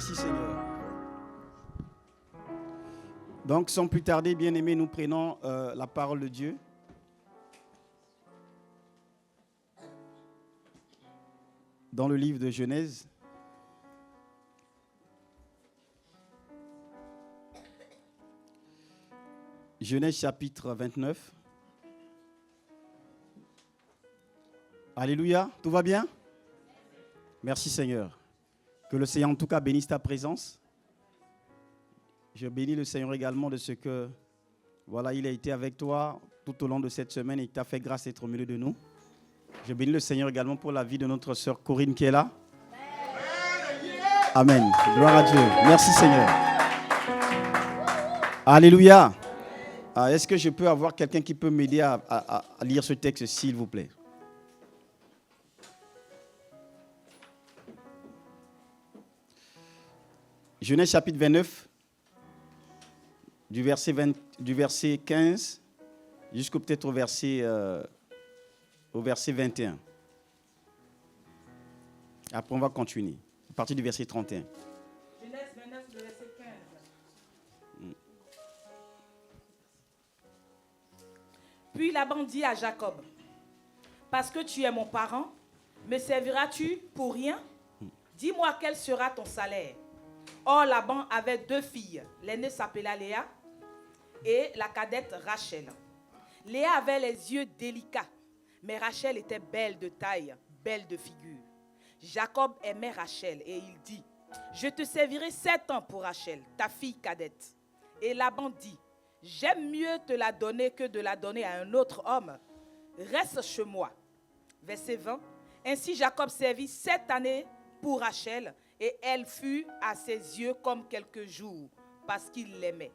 Merci Seigneur. Donc, sans plus tarder, bien-aimés, nous prenons la parole de Dieu. Dans le livre de Genèse. Genèse chapitre 29. Alléluia, tout va bien? Merci Seigneur. Que le Seigneur en tout cas bénisse ta présence. Je bénis le Seigneur également de ce que, voilà, il a été avec toi tout au long de cette semaine et il t'a fait grâce d'être au milieu de nous. Je bénis le Seigneur également pour la vie de notre sœur Corinne qui est là. Amen. Gloire à Dieu. Merci Seigneur. Alléluia. Est-ce que je peux avoir quelqu'un qui peut m'aider à lire ce texte, s'il vous plaît? Genèse chapitre 29, du verset 15 jusqu'au peut-être au verset 21. Après, on va continuer. À partir du verset 31. Genèse 29, le verset 15. Puis Laban dit à Jacob, parce que tu es mon parent, me serviras-tu pour rien? Dis-moi quel sera ton salaire. Or, Laban avait 2 filles. L'aînée s'appela Léa et la cadette Rachel. Léa avait les yeux délicats, mais Rachel était belle de taille, belle de figure. Jacob aimait Rachel et il dit, je te servirai 7 ans pour Rachel, ta fille cadette. Et Laban dit, j'aime mieux te la donner que de la donner à un autre homme. Reste chez moi. Verset 20. Ainsi Jacob servit 7 années pour Rachel et elle fut à ses yeux comme quelques jours parce qu'il l'aimait.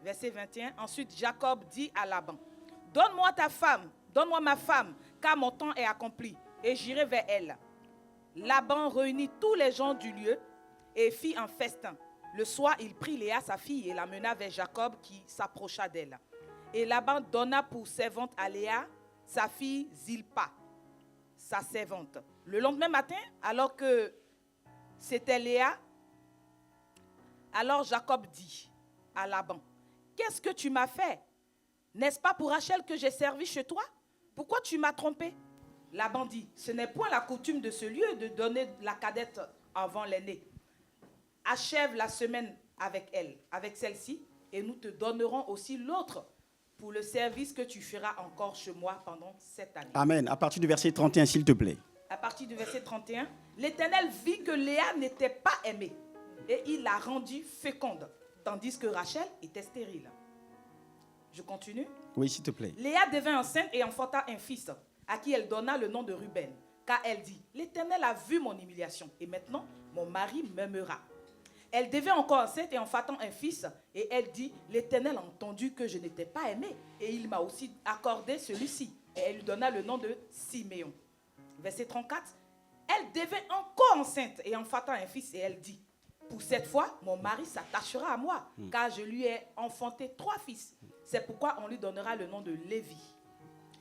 Verset 21. Ensuite Jacob dit à Laban, donne-moi ta femme, donne-moi ma femme, car mon temps est accompli et j'irai vers elle. Laban réunit tous les gens du lieu et fit un festin. Le soir, il prit Léa, sa fille, et l'amena vers Jacob qui s'approcha d'elle. Et Laban donna pour servante à Léa sa fille Zilpa, sa servante. Le lendemain matin, alors que c'était Léa, alors Jacob dit à Laban, qu'est-ce que tu m'as fait? N'est-ce pas pour Rachel que j'ai servi chez toi? Pourquoi tu m'as trompé? Laban dit, ce n'est point la coutume de ce lieu de donner la cadette avant l'aînée. Achève la semaine avec elle, avec celle-ci, et nous te donnerons aussi l'autre pour le service que tu feras encore chez moi pendant 7 années. Amen. À partir du verset 31, s'il te plaît. À partir du verset 31, l'Éternel vit que Léa n'était pas aimée, et il la rendit féconde, tandis que Rachel était stérile. Je continue? Oui, s'il te plaît. Léa devint enceinte et enfanta un fils, à qui elle donna le nom de Ruben, car elle dit, l'Éternel a vu mon humiliation, et maintenant mon mari m'aimera. Elle devint encore enceinte et enfantant un fils, et elle dit, l'Éternel a entendu que je n'étais pas aimée, et il m'a aussi accordé celui-ci. Et elle lui donna le nom de Siméon. Verset 34, elle devint encore enceinte et enfantant un fils, et elle dit, pour cette fois, mon mari s'attachera à moi, car je lui ai enfanté 3 fils. C'est pourquoi on lui donnera le nom de Lévi.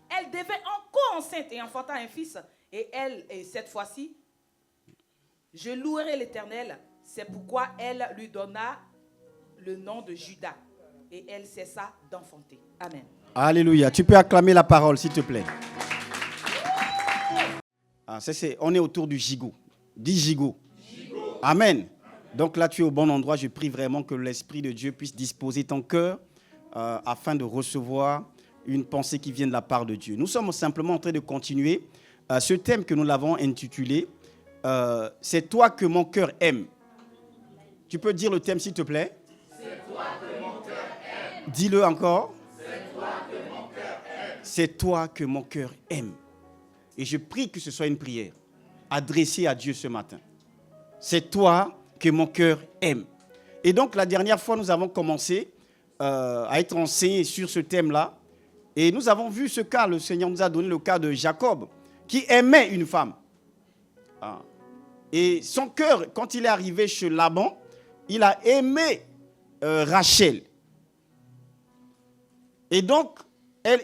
Elle devint encore enceinte et enfantant un fils, et cette fois-ci, je louerai l'Éternel. C'est pourquoi elle lui donna le nom de Judas. Et elle cessa d'enfanter. Amen. Alléluia. Tu peux acclamer la parole, s'il te plaît. On est autour du gigot. Dis gigot. Amen. Donc là, tu es au bon endroit. Je prie vraiment que l'Esprit de Dieu puisse disposer ton cœur afin de recevoir une pensée qui vient de la part de Dieu. Nous sommes simplement en train de continuer ce thème que nous l'avons intitulé « C'est toi que mon cœur aime ». Tu peux dire le thème, s'il te plaît? C'est toi que mon cœur aime. Dis-le encore. C'est toi que mon cœur aime. C'est toi que mon cœur aime. Et je prie que ce soit une prière adressée à Dieu ce matin. C'est toi que mon cœur aime. Et donc, la dernière fois, nous avons commencé à être enseignés sur ce thème-là. Et nous avons vu ce cas, le Seigneur nous a donné le cas de Jacob, qui aimait une femme. Et son cœur, quand il est arrivé chez Laban, il a aimé Rachel. Et donc,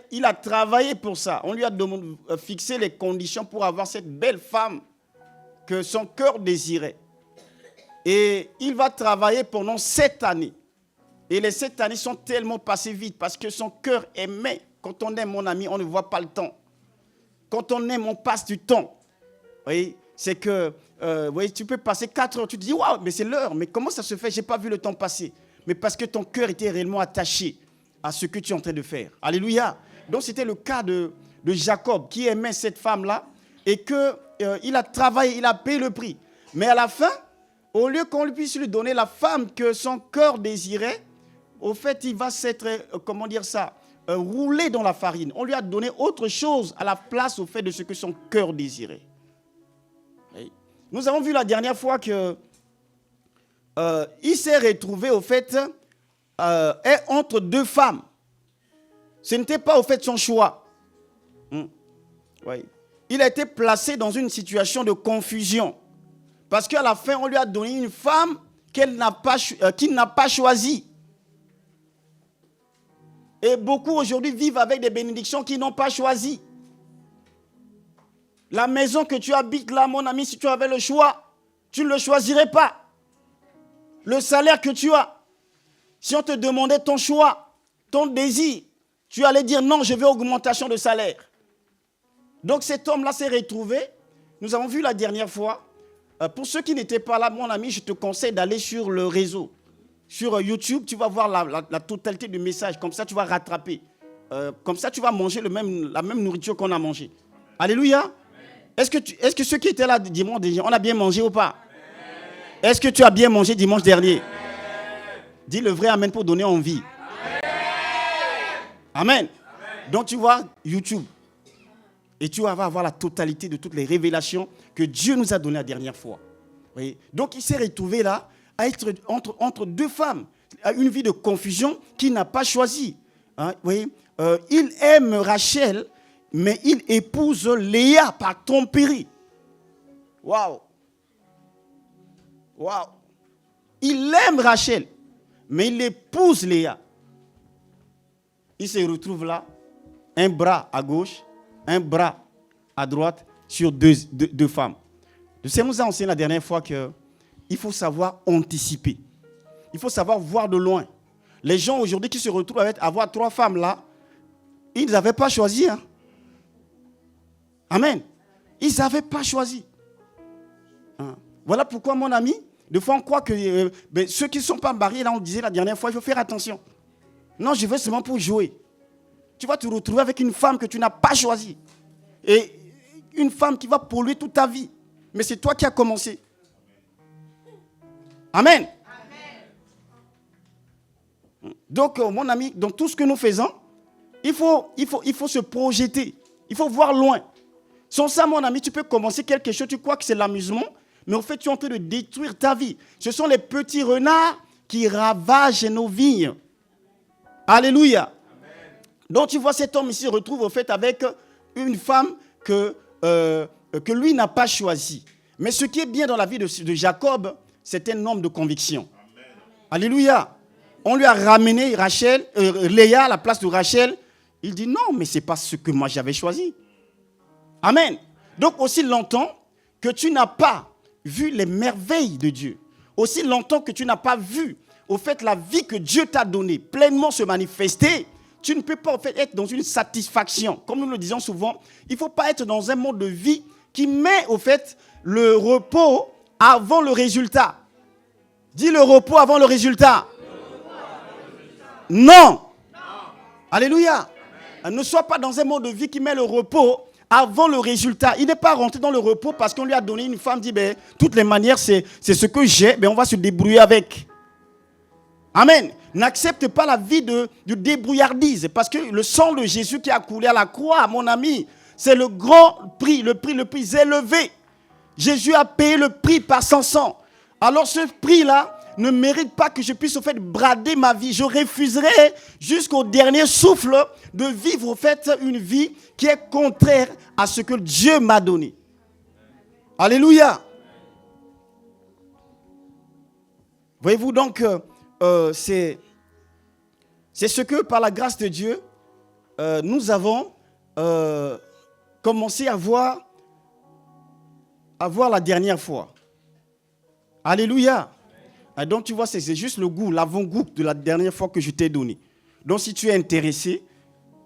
il a travaillé pour ça. On lui a fixé les conditions pour avoir cette belle femme que son cœur désirait. Et il va travailler pendant 7 années. Et les 7 années sont tellement passées vite parce que son cœur aimait. Quand on aime, mon ami, on ne voit pas le temps. Quand on aime, on passe du temps. Oui, c'est que tu peux passer 4 heures, tu te dis, waouh, mais c'est l'heure. Mais comment ça se fait? Je n'ai pas vu le temps passer. Mais parce que ton cœur était réellement attaché à ce que tu es en train de faire. Alléluia. Donc c'était le cas de Jacob qui aimait cette femme-là et qu'il a travaillé, il a payé le prix. Mais à la fin, au lieu qu'on puisse lui donner la femme que son cœur désirait, au fait, il va s'être, roulé dans la farine. On lui a donné autre chose à la place au fait de ce que son cœur désirait. Oui. Nous avons vu la dernière fois que il s'est retrouvé au fait entre 2 femmes. Ce n'était pas au fait son choix. Oui. Il a été placé dans une situation de confusion. Parce qu'à la fin, on lui a donné une femme qu'il n'a pas choisie. Et beaucoup aujourd'hui vivent avec des bénédictions qu'ils n'ont pas choisies. La maison que tu habites là, mon ami, si tu avais le choix, tu ne le choisirais pas. Le salaire que tu as, si on te demandait ton choix, ton désir, tu allais dire non, je veux augmentation de salaire. Donc cet homme-là s'est retrouvé. Nous avons vu la dernière fois. Pour ceux qui n'étaient pas là, mon ami, je te conseille d'aller sur le réseau. Sur YouTube, tu vas voir la totalité du message. Comme ça, tu vas rattraper. Comme ça, tu vas manger la même nourriture qu'on a mangée. Alléluia. Est-ce que ceux qui étaient là dimanche, on a bien mangé ou pas? Est-ce que tu as bien mangé dimanche dernier? Dis le vrai amen pour donner envie. Amen. Donc tu vois YouTube. Et tu vas avoir la totalité de toutes les révélations que Dieu nous a données la dernière fois. Oui. Donc il s'est retrouvé là à être entre 2 femmes, à une vie de confusion qu'il n'a pas choisie. Hein, oui. Il aime Rachel, mais il épouse Léa par tromperie. Waouh! Waouh! Il aime Rachel, mais il épouse Léa. Il se retrouve là, un bras à gauche, un bras à droite sur deux femmes. Le Seigneur nous a enseigné la dernière fois qu'il faut savoir anticiper. Il faut savoir voir de loin. Les gens aujourd'hui qui se retrouvent avec avoir 3 femmes là, ils n'avaient pas choisi. Hein? Amen. Ils n'avaient pas choisi. Hein? Voilà pourquoi, mon ami, des fois on croit que ceux qui ne sont pas mariés, là on disait la dernière fois, il faut faire attention. Non, je veux seulement pour jouer. Tu vas te retrouver avec une femme que tu n'as pas choisie. Et une femme qui va polluer toute ta vie. Mais c'est toi qui as commencé. Amen. Amen. Donc, mon ami, dans tout ce que nous faisons, il faut se projeter. Il faut voir loin. Sans ça, mon ami, tu peux commencer quelque chose, tu crois que c'est l'amusement, mais en fait, tu es en train de détruire ta vie. Ce sont les petits renards qui ravagent nos vignes. Alléluia. Amen. Donc, tu vois, cet homme ici se retrouve au fait avec une femme que lui n'a pas choisie. Mais ce qui est bien dans la vie de Jacob, c'est un homme de conviction. Amen. Alléluia. On lui a ramené Léa à la place de Rachel. Il dit non, mais ce n'est pas ce que moi j'avais choisi. Amen. Donc, aussi longtemps que tu n'as pas vu les merveilles de Dieu, aussi longtemps que tu n'as pas vu, au fait, la vie que Dieu t'a donnée pleinement se manifester, tu ne peux pas, au fait, être dans une satisfaction. Comme nous le disons souvent, il ne faut pas être dans un mode de vie qui met, au fait, le repos avant le résultat. Dis le repos avant le résultat. Non. Alléluia. Ne sois pas dans un mode de vie qui met le repos avant le résultat. Il n'est pas rentré dans le repos parce qu'on lui a donné une femme, dit, toutes les manières, c'est ce que j'ai, on va se débrouiller avec. Amen. N'accepte pas la vie de débrouillardise parce que le sang de Jésus qui a coulé à la croix, mon ami, c'est le grand prix, le prix le plus élevé. Jésus a payé le prix par son sang. Alors ce prix-là ne mérite pas que je puisse au fait brader ma vie. Je refuserai jusqu'au dernier souffle de vivre au fait une vie qui est contraire à ce que Dieu m'a donné. Alléluia. Voyez-vous donc, c'est ce que par la grâce de Dieu, nous avons commencé à voir la dernière fois. Alléluia. Et donc, tu vois, c'est juste le goût, l'avant-goût de la dernière fois que je t'ai donné. Donc, si tu es intéressé,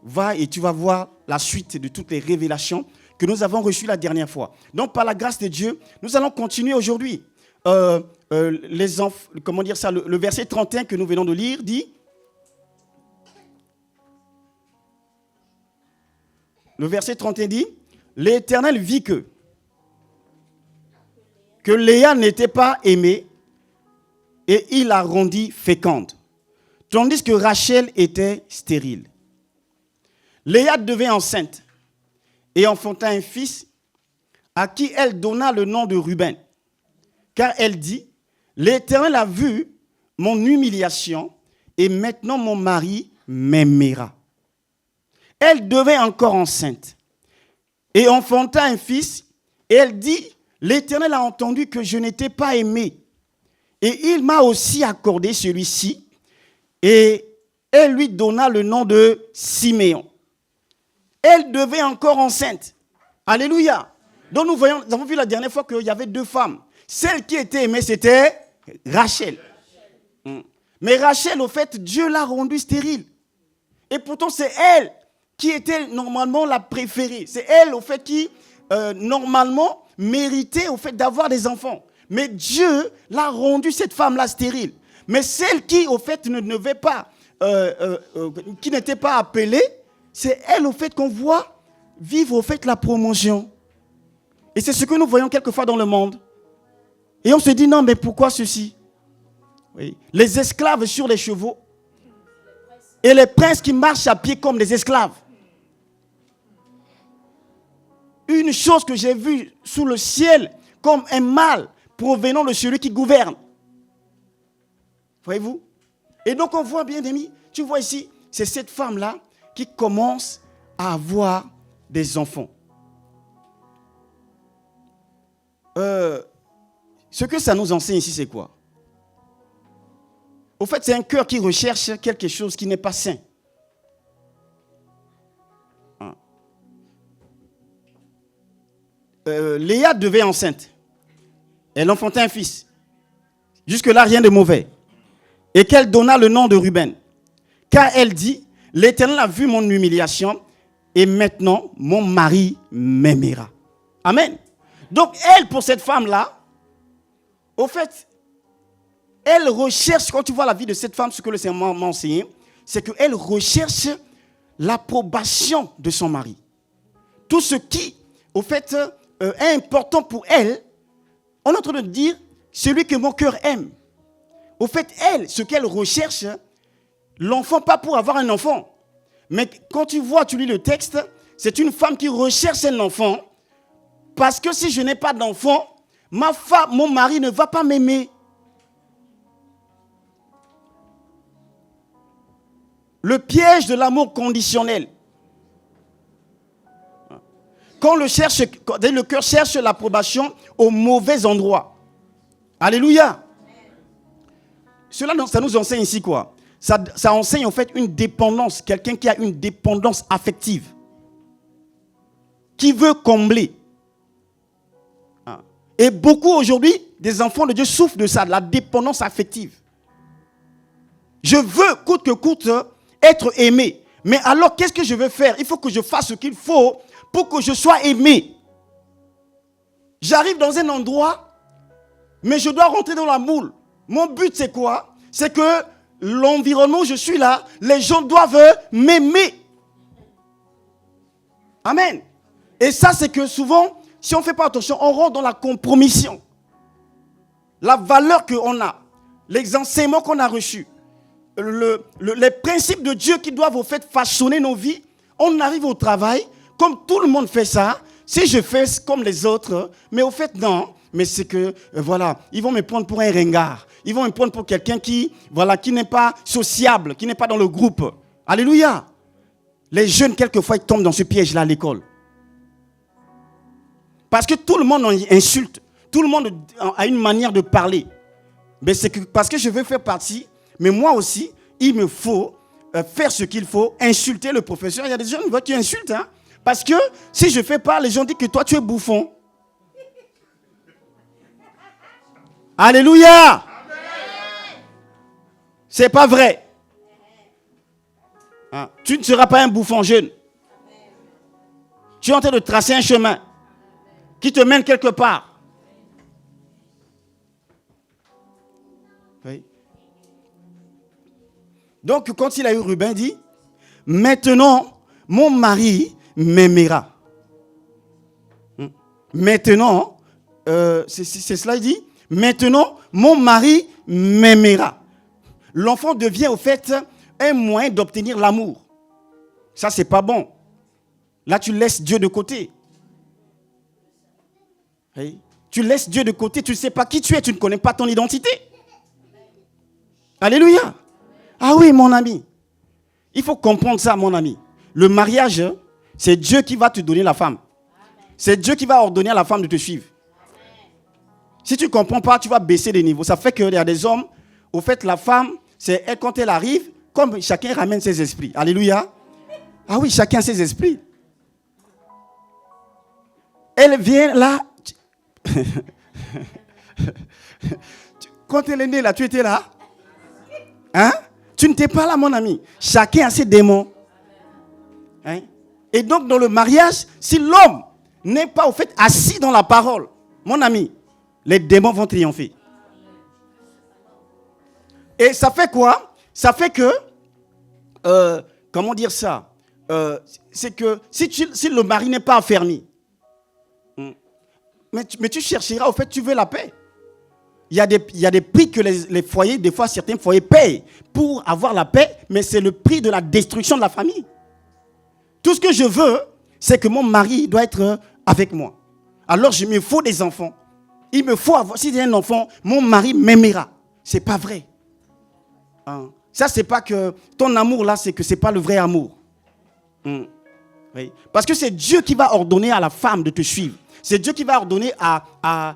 va et tu vas voir la suite de toutes les révélations que nous avons reçues la dernière fois. Donc, par la grâce de Dieu, nous allons continuer aujourd'hui. Comment dire ça, le verset 31 que nous venons de lire dit... Le verset 31 dit, « L'Éternel vit que Léa n'était pas aimée et il la rendit féconde, tandis que Rachel était stérile. Léa devint enceinte et enfanta un fils à qui elle donna le nom de Ruben, car elle dit, « L'Éternel a vu mon humiliation et maintenant mon mari m'aimera. » Elle devint encore enceinte et enfanta un fils. Et elle dit, l'Éternel a entendu que je n'étais pas aimée. Et il m'a aussi accordé celui-ci. Et elle lui donna le nom de Siméon. Elle devint encore enceinte. Alléluia. Donc nous avons vu la dernière fois qu'il y avait 2 femmes. Celle qui était aimée, c'était Rachel. Mais Rachel, au fait, Dieu l'a rendue stérile. Et pourtant, c'est elle qui était normalement la préférée. C'est elle, au fait, qui, normalement, méritait, au fait, d'avoir des enfants. Mais Dieu l'a rendue, cette femme-là, stérile. Mais celle qui, au fait, ne devait pas, qui n'était pas appelée, c'est elle, au fait, qu'on voit vivre, au fait, la promotion. Et c'est ce que nous voyons quelquefois dans le monde. Et on se dit, non, mais pourquoi ceci? Oui. Les esclaves sur les chevaux et les princes qui marchent à pied comme des esclaves. Une chose que j'ai vue sous le ciel comme un mal provenant de celui qui gouverne. Voyez-vous? Et donc on voit, bien amis, tu vois ici, c'est cette femme-là qui commence à avoir des enfants. Ce que ça nous enseigne ici, c'est quoi? Au fait, c'est un cœur qui recherche quelque chose qui n'est pas sain. Léa devait enceinte. Elle enfantait un fils. Jusque-là, rien de mauvais. Et qu'elle donna le nom de Ruben. Car elle dit, l'Éternel a vu mon humiliation et maintenant, mon mari m'aimera. Amen. Donc, elle, pour cette femme-là, au fait, elle recherche, quand tu vois la vie de cette femme, ce que le Seigneur m'a enseigné, c'est qu'elle recherche l'approbation de son mari. Tout ce qui, au fait, est important pour elle, on est en train de dire, celui que mon cœur aime. Au fait, elle, ce qu'elle recherche, l'enfant, pas pour avoir un enfant. Mais quand tu lis le texte, c'est une femme qui recherche un enfant, parce que si je n'ai pas d'enfant, mon mari ne va pas m'aimer. Le piège de l'amour conditionnel. Quand le cœur cherche l'approbation au mauvais endroit. Alléluia. Cela, ça nous enseigne ici quoi? Ça enseigne en fait une dépendance. Quelqu'un qui a une dépendance affective. Qui veut combler. Et beaucoup aujourd'hui, des enfants de Dieu souffrent de ça, de la dépendance affective. Je veux, coûte que coûte, être aimé. Mais alors, qu'est-ce que je veux faire? Il faut que je fasse ce qu'il faut pour que je sois aimé. J'arrive dans un endroit, mais je dois rentrer dans la moule. Mon but, c'est quoi? C'est que l'environnement où je suis là, les gens doivent m'aimer. Amen. Et ça, c'est que souvent, si on ne fait pas attention, on rentre dans la compromission. La valeur qu'on a, les enseignements qu'on a reçus, les principes de Dieu qui doivent au fait façonner nos vies, on arrive au travail, comme tout le monde fait ça, si je fais comme les autres, mais au fait non, mais c'est que, voilà, ils vont me prendre pour un ringard, ils vont me prendre pour quelqu'un qui n'est pas sociable, qui n'est pas dans le groupe. Alléluia. Les jeunes, quelquefois, ils tombent dans ce piège-là à l'école. Parce que tout le monde insulte, tout le monde a une manière de parler. Mais c'est parce que je veux faire partie, mais moi aussi, il me faut faire ce qu'il faut, insulter le professeur. Il y a des gens qui insultent, hein, parce que si je ne fais pas, les gens disent que toi, tu es bouffon. Alléluia. Amen. C'est pas vrai. Hein? Tu ne seras pas un bouffon jeune. Tu es en train de tracer un chemin qui te mène quelque part. Oui. Donc, quand il a eu Ruben, il dit, maintenant, mon mari m'aimera. Maintenant, c'est cela, il dit, maintenant, mon mari m'aimera. L'enfant devient au fait un moyen d'obtenir l'amour. Ça, c'est pas bon. Là, tu laisses Dieu de côté. Oui. Tu laisses Dieu de côté, tu ne sais pas qui tu es, tu ne connais pas ton identité. Alléluia. Ah oui, mon ami. Il faut comprendre ça, mon ami. Le mariage, c'est Dieu qui va te donner la femme. C'est Dieu qui va ordonner à la femme de te suivre. Si tu ne comprends pas, tu vas baisser les niveaux. Ça fait qu'il y a des hommes, au fait, la femme, c'est elle, quand elle arrive, comme chacun ramène ses esprits. Alléluia. Ah oui, chacun ses esprits. Elle vient là. Quand elle est née là, tu étais là? Hein? Tu n'étais pas là, mon ami. Chacun a ses démons. Hein? Et donc, dans le mariage, si l'homme n'est pas au fait assis dans la parole, mon ami, les démons vont triompher. Et ça fait quoi? Ça fait que, comment dire ça? C'est que si le mari n'est pas affermi, mais tu chercheras, au fait, tu veux la paix. Il y a des prix que les foyers, des fois certains foyers payent pour avoir la paix, mais c'est le prix de la destruction de la famille. Tout ce que je veux, c'est que mon mari doit être avec moi. Alors, il me faut des enfants. Il me faut avoir, si j'ai un enfant, mon mari m'aimera. C'est pas vrai. Hein? Ça, c'est pas que ton amour là, c'est que c'est pas le vrai amour. Oui. Parce que c'est Dieu qui va ordonner à la femme de te suivre. C'est Dieu qui va ordonner à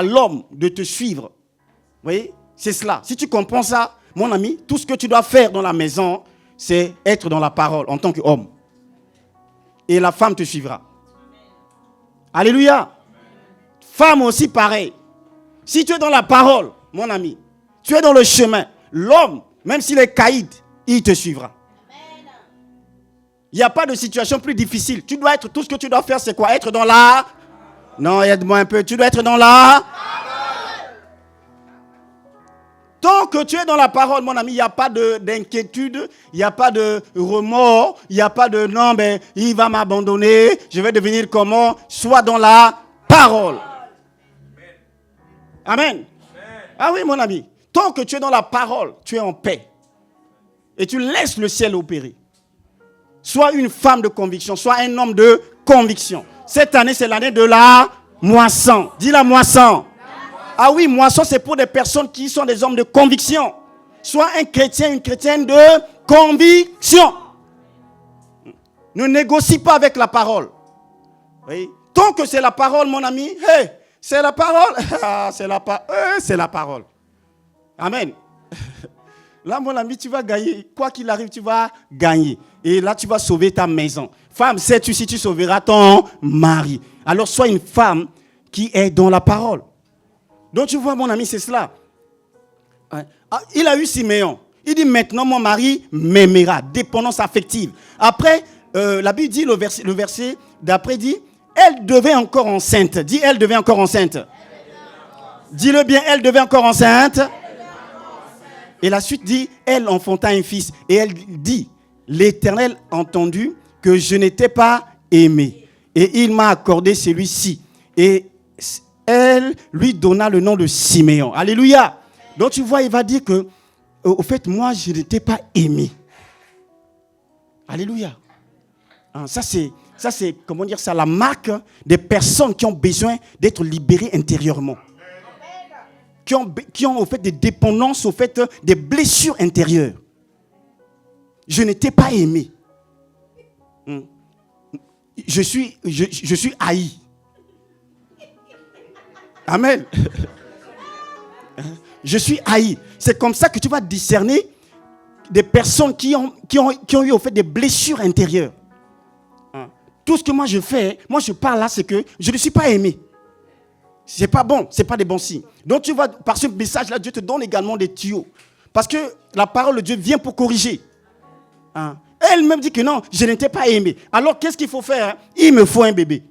l'homme de te suivre. Vous voyez? C'est cela. Si tu comprends ça, mon ami, tout ce que tu dois faire dans la maison, c'est être dans la parole en tant qu'homme. Et la femme te suivra. Alléluia. Femme aussi pareil. Si tu es dans la parole, mon ami, tu es dans le chemin, l'homme, même s'il est caïd, il te suivra. Il n'y a pas de situation plus difficile. Tu dois être, tout ce que tu dois faire, c'est quoi? Être dans la... Non, aide-moi un peu. Tu dois être dans la... Tant que tu es dans la parole, mon ami, il n'y a pas d'inquiétude, il n'y a pas de remords, il n'y a pas de non, mais il va m'abandonner, je vais devenir comment? Sois dans la parole. Amen. Ah oui, mon ami. Tant que tu es dans la parole, tu es en paix. Et tu laisses le ciel opérer. Sois une femme de conviction, sois un homme de conviction. Cette année, c'est l'année de la moisson. Dis la moisson. Ah oui, moisson, c'est pour des personnes qui sont des hommes de conviction. Sois un chrétien, une chrétienne de conviction. Ne négocie pas avec la parole. Oui. Tant que c'est la parole, mon ami, hey, c'est la parole. C'est la parole. Amen. Là, mon ami, tu vas gagner. Quoi qu'il arrive, tu vas gagner. Et là, tu vas sauver ta maison. Femme, sais-tu si tu sauveras ton mari? Alors, sois une femme qui est dans la parole. Donc, tu vois, mon ami, c'est cela. Il a eu Siméon. Il dit, maintenant, mon mari m'aimera. Dépendance affective. Après, la Bible dit, le verset d'après dit, elle devait encore enceinte. Dis, elle devait encore enceinte. Dis-le bien, elle devait encore enceinte. Et la suite dit, elle enfanta un fils. Et elle dit, l'Éternel a entendu que je n'étais pas aimé. Et il m'a accordé celui-ci. Et elle lui donna le nom de Siméon. Alléluia. Donc tu vois, il va dire que, au fait, moi, je n'étais pas aimé. Alléluia. Ça c'est, comment dire ça, la marque des personnes qui ont besoin d'être libérées intérieurement. Qui ont au fait des dépendances, au fait des blessures intérieures. Je n'étais pas aimé. Je suis haï. Amen. Je suis haï. C'est comme ça que tu vas discerner des personnes qui ont eu au fait des blessures intérieures. Tout ce que moi je fais, moi je parle là, c'est que je ne suis pas aimé. C'est pas bon, c'est pas des bons signes. Donc tu vois, par ce message-là, Dieu te donne également des tuyaux Parce que la parole de Dieu vient pour corriger. Hein? Elle-même dit que non, je n'étais pas aimé. Alors, qu'est-ce qu'il faut faire? Hein? Il me faut un bébé.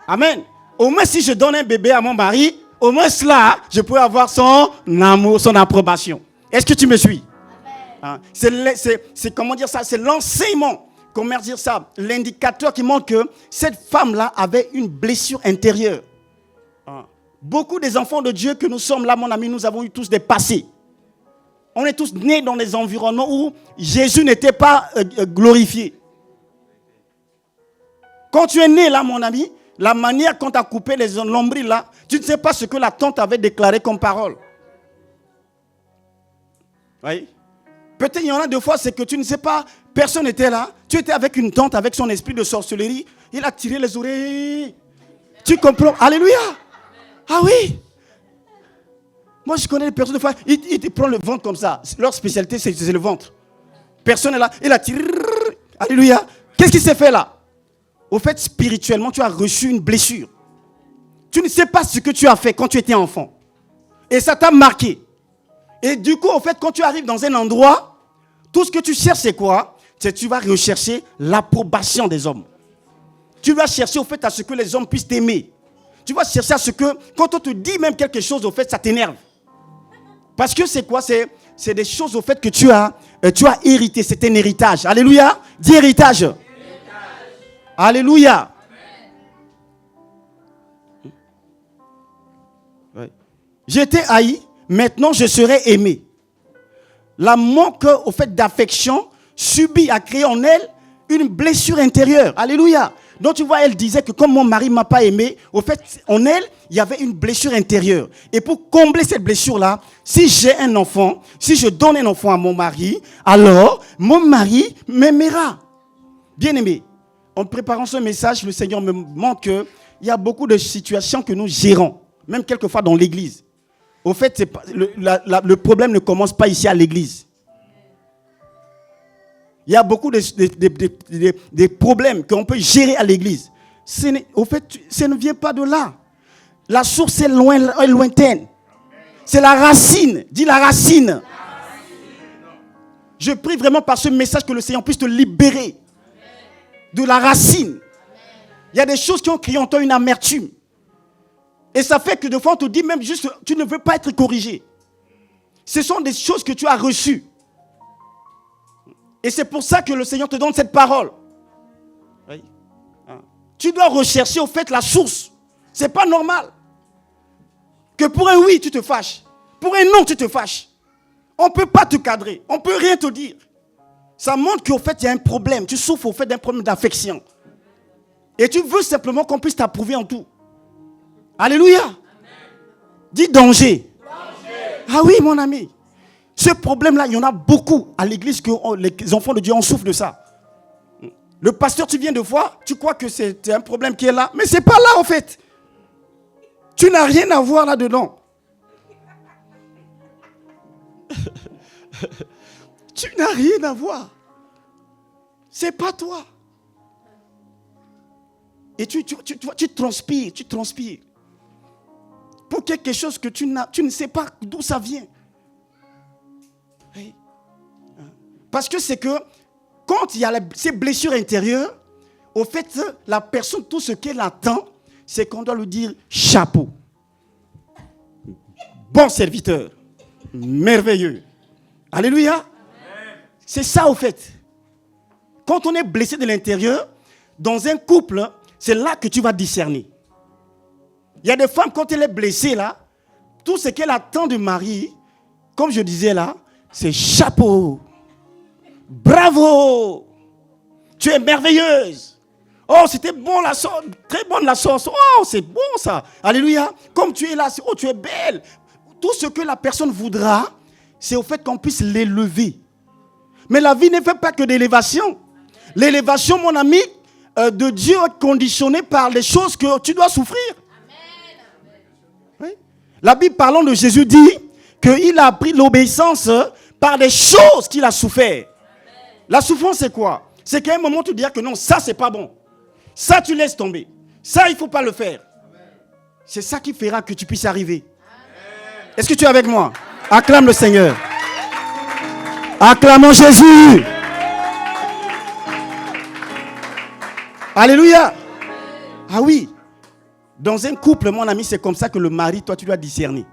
Amen. Au moins, si je donne un bébé à mon mari, au moins cela, je peux avoir son amour, son approbation. Est-ce que tu me suis? Hein? C'est comment dire ça? C'est l'enseignement. Comment dire ça? L'indicateur qui montre que cette femme-là avait une blessure intérieure. Hein? Beaucoup des enfants de Dieu que nous sommes là, mon ami, nous avons eu tous des passés. On est tous nés dans des environnements où Jésus n'était pas glorifié. Quand tu es né là, mon ami, la manière quand tu as coupé les nombrils là, tu ne sais pas ce que la tante avait déclaré comme parole. Oui. Peut-être il y en a deux fois, c'est que tu ne sais pas, personne n'était là. Tu étais avec une tante, avec son esprit de sorcellerie. Il a tiré les oreilles. Tu comprends? Alléluia. Ah oui. Moi, je connais des personnes, des fois, ils te prennent le ventre comme ça. Leur spécialité, c'est le ventre. Personne n'est là. Il a tiré. Alléluia. Qu'est-ce qui s'est fait là? Au fait, spirituellement, tu as reçu une blessure. Tu ne sais pas ce que tu as fait quand tu étais enfant. Et ça t'a marqué. Et du coup, au fait, quand tu arrives dans un endroit, tout ce que tu cherches, c'est quoi? C'est que tu vas rechercher l'approbation des hommes. Tu vas chercher, au fait, à ce que les hommes puissent t'aimer. Tu vas chercher à ce que, quand on te dit même quelque chose, au fait, ça t'énerve. Parce que c'est quoi? C'est des choses, au fait, que tu as hérité. C'est un héritage. Alléluia. Dis héritage. Héritage. Alléluia. Ouais. J'étais haï, maintenant je serai aimé. La manque, au fait, d'affection subit a créé en elle une blessure intérieure. Alléluia. Donc tu vois, elle disait que comme mon mari ne m'a pas aimé, au fait, en elle, il y avait une blessure intérieure. Et pour combler cette blessure-là, si j'ai un enfant, si je donne un enfant à mon mari, alors mon mari m'aimera. Bien aimé, en préparant ce message, le Seigneur me montre qu'il y a beaucoup de situations que nous gérons, même quelquefois dans l'église. Au fait, le problème ne commence pas ici à l'église. Il y a beaucoup de problèmes qu'on peut gérer à l'église. Au fait, ça ne vient pas de là. La source est lointaine. C'est la racine. Dis la racine. Je prie vraiment par ce message que le Seigneur puisse te libérer de la racine. Il y a des choses qui ont créé en toi une amertume. Et ça fait que des fois on te dit même juste, tu ne veux pas être corrigé. Ce sont des choses que tu as reçues. Et c'est pour ça que le Seigneur te donne cette parole. Oui. Tu dois rechercher au fait la source. Ce n'est pas normal. Que pour un oui, tu te fâches. Pour un non, tu te fâches. On ne peut pas te cadrer. On ne peut rien te dire. Ça montre qu'au fait, il y a un problème. Tu souffres au fait d'un problème d'affection. Et tu veux simplement qu'on puisse t'approuver en tout. Alléluia. Amen. Dis danger. Ah oui, mon ami. Ce problème-là, il y en a beaucoup à l'église que les enfants de Dieu en souffrent de ça. Le pasteur, tu viens de voir, tu crois que c'est un problème qui est là. Mais ce n'est pas là, en fait. Tu n'as rien à voir là-dedans. Tu n'as rien à voir. C'est pas toi. Et tu transpires, tu transpires. Pour quelque chose que tu ne sais pas d'où ça vient. Oui. Parce que c'est que quand il y a ces blessures intérieures, au fait, la personne, tout ce qu'elle attend, c'est qu'on doit lui dire chapeau. Bon serviteur. Merveilleux. Alléluia. Amen. C'est ça au fait. Quand on est blessé de l'intérieur, dans un couple, c'est là que tu vas discerner. Il y a des femmes, quand elle est blessée là, tout ce qu'elle attend du mari, comme je disais là, c'est chapeau. Bravo. Tu es merveilleuse. Oh, c'était bon la sauce, très bonne la sauce. Oh, c'est bon ça. Alléluia. Comme tu es là, oh, tu es belle. Tout ce que la personne voudra, c'est au fait qu'on puisse l'élever. Mais la vie ne fait pas que d'élévation. L'élévation, mon ami, de Dieu est conditionnée par les choses que tu dois souffrir. Oui. La Bible parlant de Jésus dit qu'il a appris l'obéissance par des choses qu'il a souffert. La souffrance, c'est quoi? C'est qu'à un moment, tu dis que non, ça, c'est pas bon. Ça, tu laisses tomber. Ça, il ne faut pas le faire. C'est ça qui fera que tu puisses arriver. Est-ce que tu es avec moi? Acclame le Seigneur. Acclamons Jésus. Alléluia. Ah oui. Dans un couple, mon ami, c'est comme ça que le mari, toi, tu dois discerner.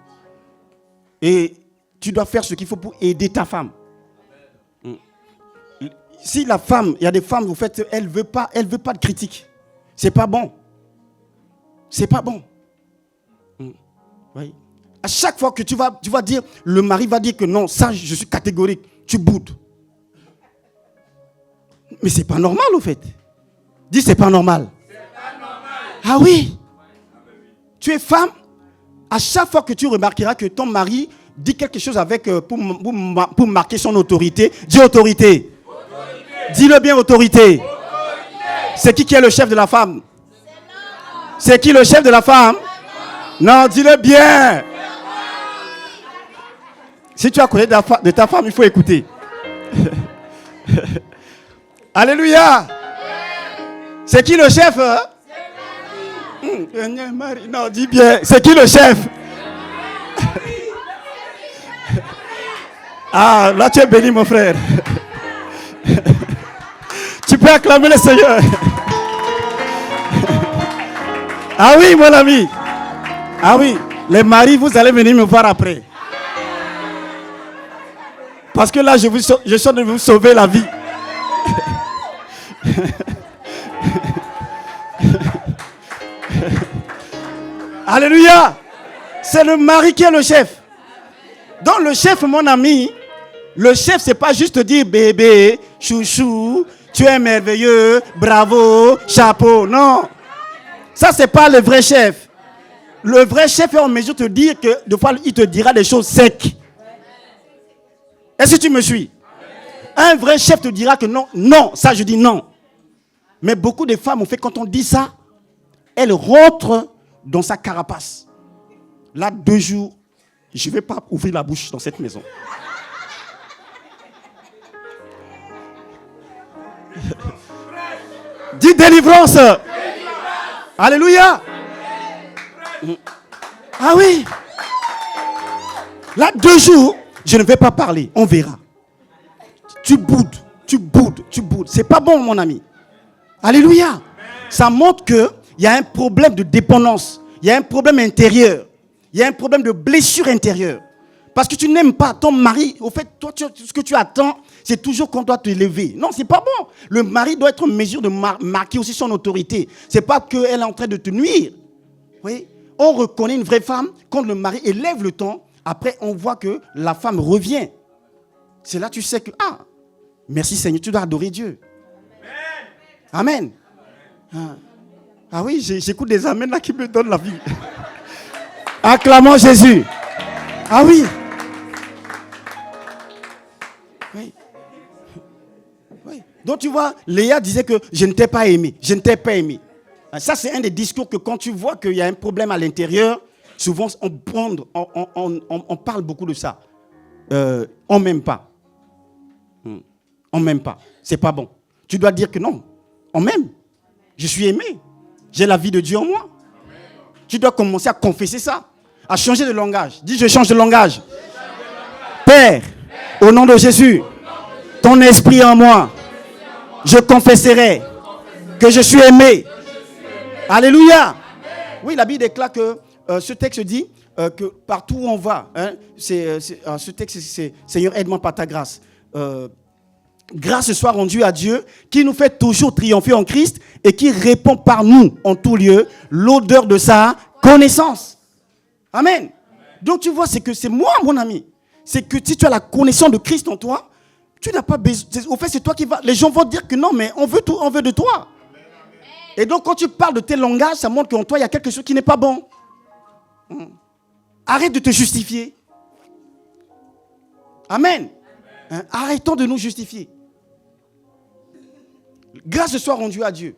Et tu dois faire ce qu'il faut pour aider ta femme. Si la femme, il y a des femmes, vous faites, elle veut pas de critique. C'est pas bon. C'est pas bon. Oui. À chaque fois que tu vas dire, le mari va dire que non, ça, je suis catégorique. Tu boudes. Mais c'est pas normal, au fait. Dis, c'est pas normal. C'est pas normal. Ah oui. Tu es femme. À chaque fois que tu remarqueras que ton mari dit quelque chose avec pour marquer son autorité, dis autorité. Dis-le bien, autorité. C'est qui est le chef de la femme? C'est qui le chef de la femme? Non, dis-le bien. Si tu as connu de ta femme, il faut écouter. Alléluia. C'est qui le chef? Non, dis bien. C'est qui le chef? Ah, là tu es béni, mon frère. Tu peux acclamer le Seigneur. Ah oui, mon ami. Ah oui, les maris, vous allez venir me voir après. Parce que là, je suis en train de vous sauver la vie. Alléluia. C'est le mari qui est le chef. Donc le chef, mon ami, le chef, c'est pas juste dire bébé, chouchou, tu es merveilleux, bravo, chapeau. Non. Ça, c'est pas le vrai chef. Le vrai chef est en mesure de te dire que, des fois, il te dira des choses secs. Est-ce que tu me suis? Un vrai chef te dira que non, non, ça je dis non. Mais beaucoup de femmes, en fait, quand on dit ça, elles rentrent dans sa carapace. Là, 2 jours, je ne vais pas ouvrir la bouche dans cette maison. Dis délivrance. Alléluia. Ah oui. Là, 2 jours, je ne vais pas parler. On verra. Tu boudes, tu boudes, tu boudes. C'est pas bon, mon ami. Alléluia. Ça montre qu'il y a un problème de dépendance. Il y a un problème intérieur. Il y a un problème de blessure intérieure. Parce que tu n'aimes pas ton mari. Au fait, toi, ce que tu attends, c'est toujours qu'on doit te lever. Non, c'est pas bon. Le mari doit être en mesure de marquer aussi son autorité. C'est pas qu'elle est en train de te nuire. Oui. On reconnaît une vraie femme quand le mari élève le ton. Après, on voit que la femme revient. C'est là que tu sais que, ah, merci Seigneur, tu dois adorer Dieu. Amen. Ah oui, j'écoute des amens là qui me donnent la vie. Acclamons Jésus. Ah oui. Oui. Oui. Donc tu vois, Léa disait que je ne t'ai pas aimé. Je ne t'ai pas aimé. Ça, c'est un des discours que quand tu vois qu'il y a un problème à l'intérieur, souvent on parle beaucoup de ça. On m'aime pas. On m'aime pas. C'est pas bon. Tu dois dire que non. On m'aime. Je suis aimé. J'ai la vie de Dieu en moi. Tu dois commencer à confesser ça. À changer de langage. Dis, je change de langage. Père, au nom de Jésus, ton esprit en moi, je confesserai que je suis aimé. Alléluia. Oui, la Bible déclare que ce texte dit que partout où on va, hein, ce texte, c'est Seigneur, aide-moi par ta grâce. Grâce soit rendue à Dieu qui nous fait toujours triompher en Christ et qui répand par nous en tout lieu l'odeur de sa connaissance. Amen. Donc tu vois, c'est que c'est moi, mon ami. C'est que si tu as la connaissance de Christ en toi, tu n'as pas besoin. Au fait, c'est toi qui vas. Les gens vont dire que non, mais on veut tout, on veut de toi. Et donc quand tu parles de tes langages, ça montre qu'en toi il y a quelque chose qui n'est pas bon. Arrête de te justifier. Amen. Arrêtons de nous justifier. Grâce soit rendue à Dieu,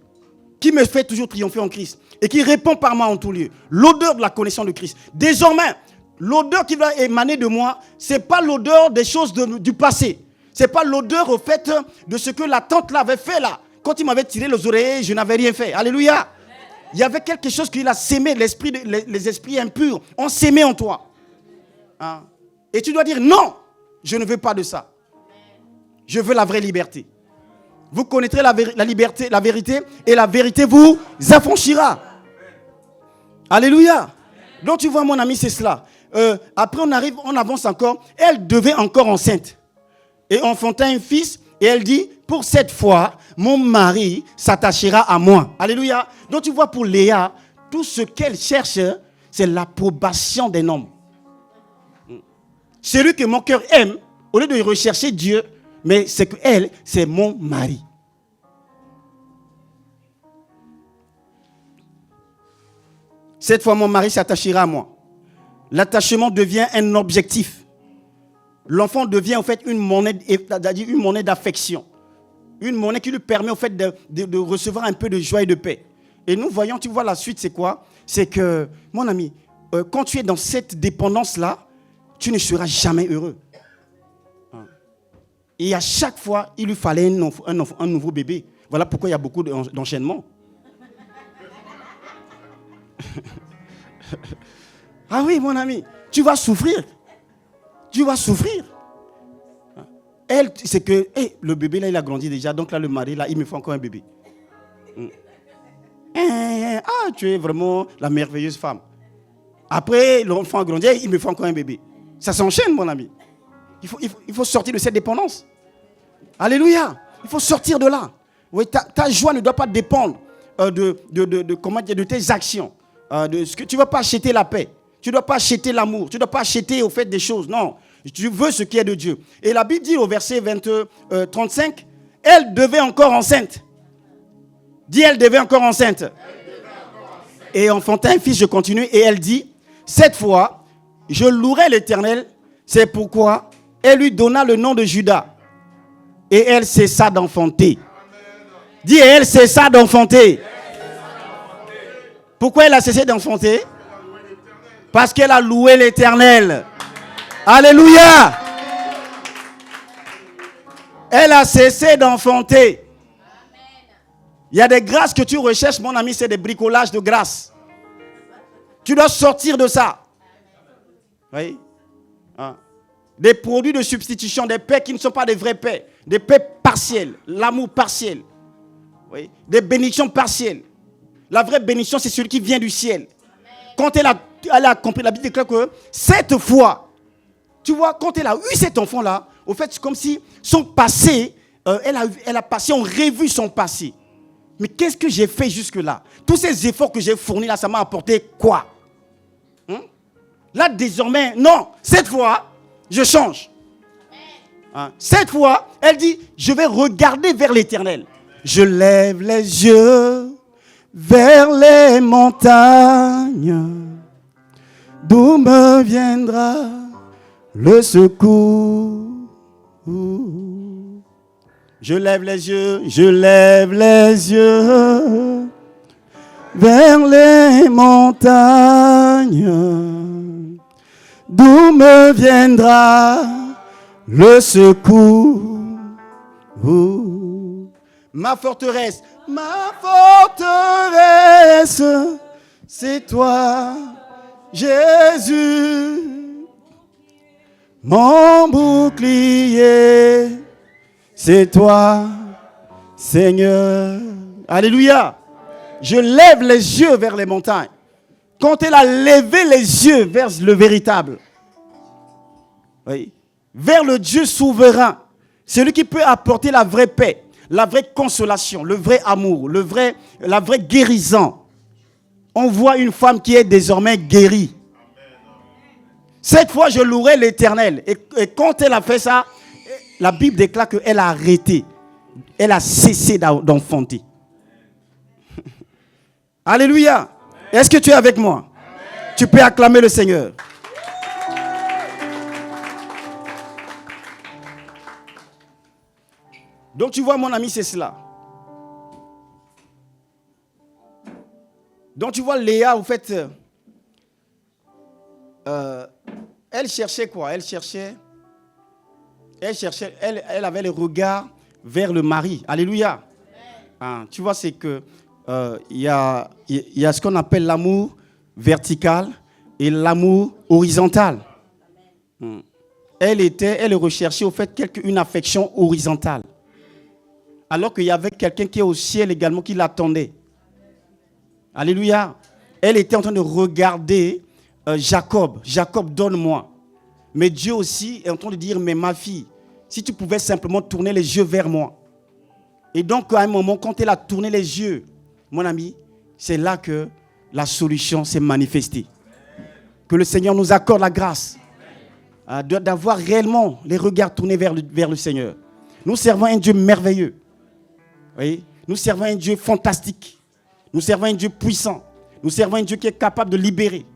qui me fait toujours triompher en Christ et qui répond par moi en tout lieu. L'odeur de la connaissance de Christ. Désormais, l'odeur qui va émaner de moi, ce n'est pas l'odeur des choses du passé. Ce n'est pas l'odeur au fait de ce que la tante l'avait fait là. Quand il m'avait tiré les oreilles, je n'avais rien fait. Alléluia. Il y avait quelque chose qu'il a sémé, les esprits impurs ont sémé en toi. Hein? Et tu dois dire non, je ne veux pas de ça. Je veux la vraie liberté. Vous connaîtrez la liberté, la vérité, et la vérité vous affranchira. Alléluia. Donc tu vois mon ami, c'est cela. Après on avance encore. Elle devait encore enceinte. Et enfanta un fils. Et elle dit, pour cette fois, mon mari s'attachera à moi. Alléluia. Donc tu vois pour Léa, tout ce qu'elle cherche, c'est l'approbation d'un homme. Celui que mon cœur aime, au lieu de rechercher Dieu, mais c'est qu'elle, c'est mon mari. Cette fois, mon mari s'attachera à moi. L'attachement devient un objectif. L'enfant devient en fait une monnaie d'affection. Une monnaie qui lui permet en fait de recevoir un peu de joie et de paix. Et nous voyons, tu vois la suite, c'est quoi? C'est que, mon ami, quand tu es dans cette dépendance-là, tu ne seras jamais heureux. Et à chaque fois, il lui fallait un nouveau bébé. Voilà pourquoi il y a beaucoup d'enchaînements. Ah oui, mon ami, tu vas souffrir. Tu vas souffrir. Elle, c'est que le bébé, là, il a grandi déjà. Donc là, le mari, là, il me fait encore un bébé. Ah, tu es vraiment la merveilleuse femme. Après, l'enfant a grandi, il me fait encore un bébé. Ça s'enchaîne, mon ami. Il faut sortir de cette dépendance. Alléluia. Il faut sortir de là. Oui, ta joie ne doit pas dépendre de tes actions. Tu ne vas pas acheter la paix. Tu ne dois pas acheter l'amour. Tu ne dois pas acheter au fait des choses. Non. Tu veux ce qui est de Dieu. Et la Bible dit au verset 35, elle devait encore enceinte. Dis, elle devait encore enceinte. Et enfantin un fils, je continue. Et elle dit, cette fois, je louerai l'Éternel. C'est pourquoi elle lui donna le nom de Judas. Et elle cessa d'enfanter. Dis, elle cessa d'enfanter. Pourquoi elle a cessé d'enfanter? Parce qu'elle a loué l'Éternel. Alléluia. Elle a cessé d'enfanter. Il y a des grâces que tu recherches, mon ami, c'est des bricolages de grâce. Tu dois sortir de ça. Oui. Des produits de substitution, des paix qui ne sont pas des vraies paix. Des paix partielles, l'amour partiel. Oui. Des bénédictions partielles. La vraie bénédiction, c'est celui qui vient du ciel. Quand elle a compris, la Bible déclare que cette fois, tu vois, quand elle a eu cet enfant-là, au fait, c'est comme si son passé, elle a passé en revue son passé. Mais qu'est-ce que j'ai fait jusque-là? Tous ces efforts que j'ai fournis là, ça m'a apporté quoi? Là, désormais, non, cette fois, je change. Cette fois, elle dit, je vais regarder vers l'Éternel. Je lève les yeux vers les montagnes, d'où me viendra le secours. Je lève les yeux vers les montagnes, d'où me viendra le secours. Ma forteresse, c'est toi, Jésus, mon bouclier, c'est toi, Seigneur. Alléluia. Je lève les yeux vers les montagnes. Quand elle a levé les yeux vers le véritable, oui, vers le Dieu souverain, celui qui peut apporter la vraie paix, la vraie consolation, le vrai amour, la vraie guérison. On voit une femme qui est désormais guérie. Cette fois, je louerai l'Éternel. Et quand elle a fait ça, la Bible déclare qu'elle a arrêté. Elle a cessé d'enfanter. Alléluia. Est-ce que tu es avec moi? Amen. Tu peux acclamer le Seigneur. Donc tu vois, mon ami, c'est cela. Donc tu vois, Léa, en fait, elle cherchait quoi? Elle avait le regard vers le mari. Alléluia. Tu vois, c'est que il y a ce qu'on appelle l'amour vertical et l'amour horizontal. elle recherchait au fait une affection horizontale. Alors qu'il y avait quelqu'un qui est au ciel également qui l'attendait. Alléluia. Elle était en train de regarder Jacob. Jacob, donne-moi. Mais Dieu aussi est en train de dire, mais ma fille, si tu pouvais simplement tourner les yeux vers moi. Et donc, à un moment, quand elle a tourné les yeux, mon ami, c'est là que la solution s'est manifestée. Que le Seigneur nous accorde la grâce d'avoir réellement les regards tournés vers le Seigneur. Nous servons un Dieu merveilleux. Oui? Nous servons un Dieu fantastique. Nous servons un Dieu puissant. Nous servons un Dieu qui est capable de libérer.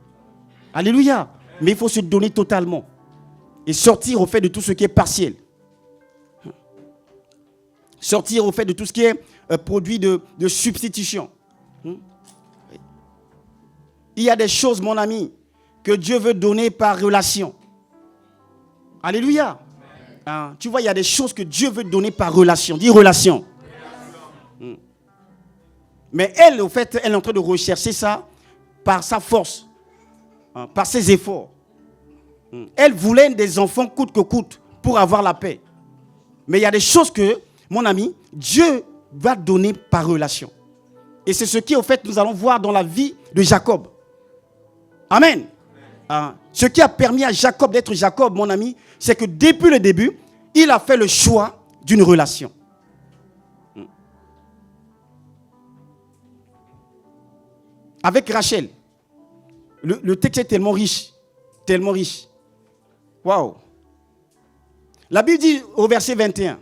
Alléluia. Mais il faut se donner totalement. Et sortir au fait de tout ce qui est partiel. Sortir au fait de tout ce qui est produit de substitution. Il y a des choses, mon ami, que Dieu veut donner par relation. Alléluia. Tu vois, il y a des choses que Dieu veut donner par relation. Dis relation. Mais elle, au fait, elle est en train de rechercher ça par sa force, par ses efforts. Elle voulait des enfants coûte que coûte pour avoir la paix. Mais il y a des choses que, mon ami, Dieu va donner par relation. Et c'est ce qui, au fait, nous allons voir dans la vie de Jacob. Amen. Ce qui a permis à Jacob d'être Jacob, mon ami, c'est que depuis le début, il a fait le choix d'une relation. Avec Rachel. Le texte est tellement riche. Tellement riche. Waouh. La Bible dit au verset 21.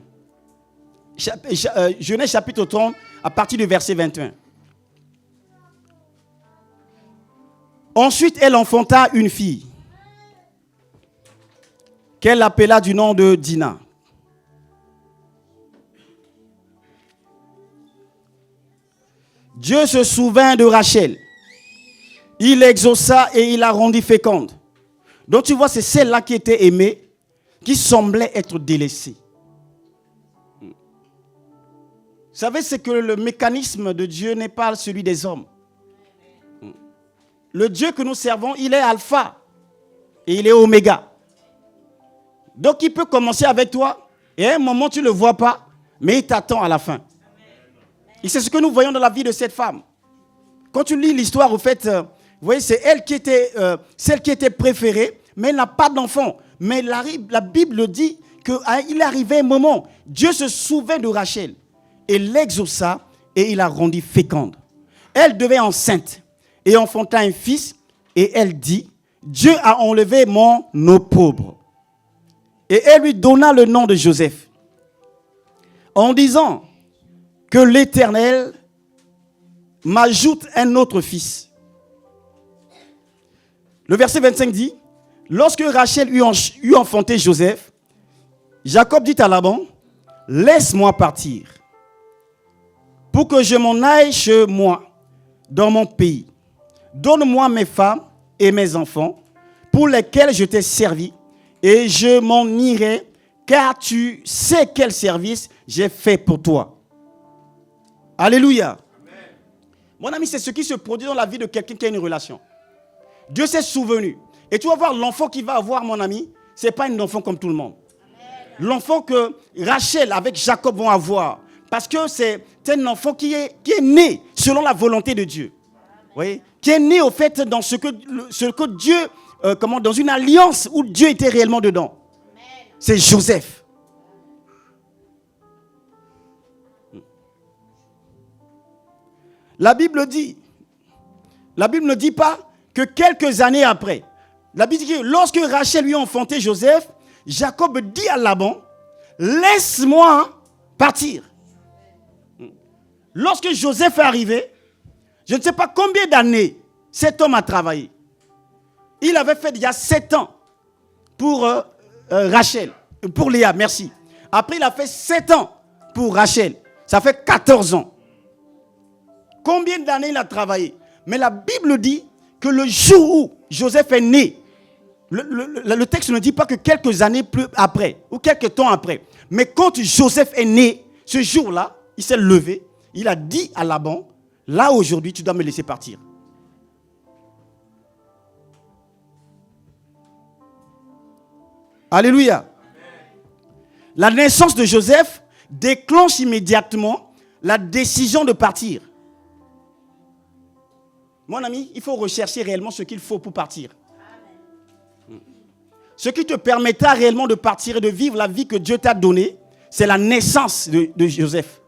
Genèse chapitre 30, à partir du verset 21. Ensuite, elle enfanta une fille, qu'elle appela du nom de Dina. Dieu se souvint de Rachel. Il l'exauça et il la rendit féconde. Donc tu vois, c'est celle-là qui était aimée, qui semblait être délaissée. Vous savez, c'est que le mécanisme de Dieu n'est pas celui des hommes. Le Dieu que nous servons, il est alpha et il est oméga. Donc il peut commencer avec toi et à un moment tu ne le vois pas, mais il t'attend à la fin. Et c'est ce que nous voyons dans la vie de cette femme. Quand tu lis l'histoire, au fait, vous voyez, c'est elle qui était celle qui était préférée, mais elle n'a pas d'enfant. Mais la Bible dit qu'il arrivait un moment, Dieu se souvint de Rachel et l'exauça et il la rendit féconde. Elle devait enceinte et enfanta un fils et elle dit, Dieu a enlevé mon opprobre. Et elle lui donna le nom de Joseph en disant que l'Éternel m'ajoute un autre fils. Le verset 25 dit, lorsque Rachel eut enfanté Joseph, Jacob dit à Laban, laisse-moi partir pour que je m'en aille chez moi dans mon pays. Donne-moi mes femmes et mes enfants pour lesquels je t'ai servi et je m'en irai car tu sais quel service j'ai fait pour toi. Alléluia. Amen. Mon ami, c'est ce qui se produit dans la vie de quelqu'un qui a une relation. Dieu s'est souvenu. Et tu vas voir l'enfant qu'il va avoir, mon ami, ce n'est pas un enfant comme tout le monde. Amen. L'enfant que Rachel avec Jacob vont avoir, parce que c'est un enfant qui est né selon la volonté de Dieu. Oui, qui est né au fait dans ce que Dieu, dans une alliance où Dieu était réellement dedans. Amen. C'est Joseph. La Bible ne dit pas que quelques années après, la Bible dit que lorsque Rachel lui a enfanté Joseph, Jacob dit à Laban, laisse-moi partir. Lorsque Joseph est arrivé, je ne sais pas combien d'années cet homme a travaillé. Il avait fait il y a 7 ans pour Rachel, pour Léa, merci. Après, il a fait 7 ans pour Rachel. Ça fait 14 ans. Combien d'années il a travaillé? Mais la Bible dit que le jour où Joseph est né, le texte ne dit pas que quelques années plus après, ou quelques temps après. Mais quand Joseph est né, ce jour-là, il s'est levé, il a dit à Laban, là aujourd'hui, tu dois me laisser partir. Alléluia. La naissance de Joseph déclenche immédiatement la décision de partir. Mon ami, il faut rechercher réellement ce qu'il faut pour partir. Ce qui te permettra réellement de partir et de vivre la vie que Dieu t'a donnée, c'est la naissance de Joseph.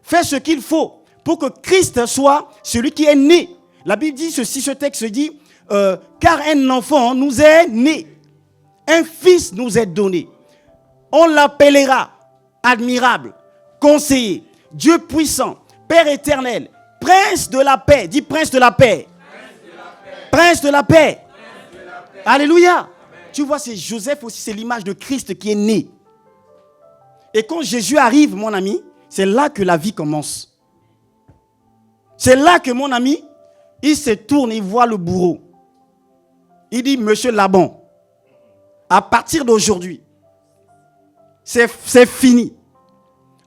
Fais ce qu'il faut pour que Christ soit celui qui est né. La Bible dit ceci, ce texte dit, car un enfant nous est né, un fils nous est donné. On l'appellera admirable, conseiller, Dieu puissant, Père éternel, prince de la paix. Dis prince de la paix. Prince de la paix. Alléluia. Amen. Tu vois, c'est Joseph aussi, c'est l'image de Christ qui est né. Et quand Jésus arrive, mon ami, c'est là que la vie commence. C'est là que mon ami, il se tourne, il voit le bourreau. Il dit, Monsieur Laban, à partir d'aujourd'hui, c'est fini.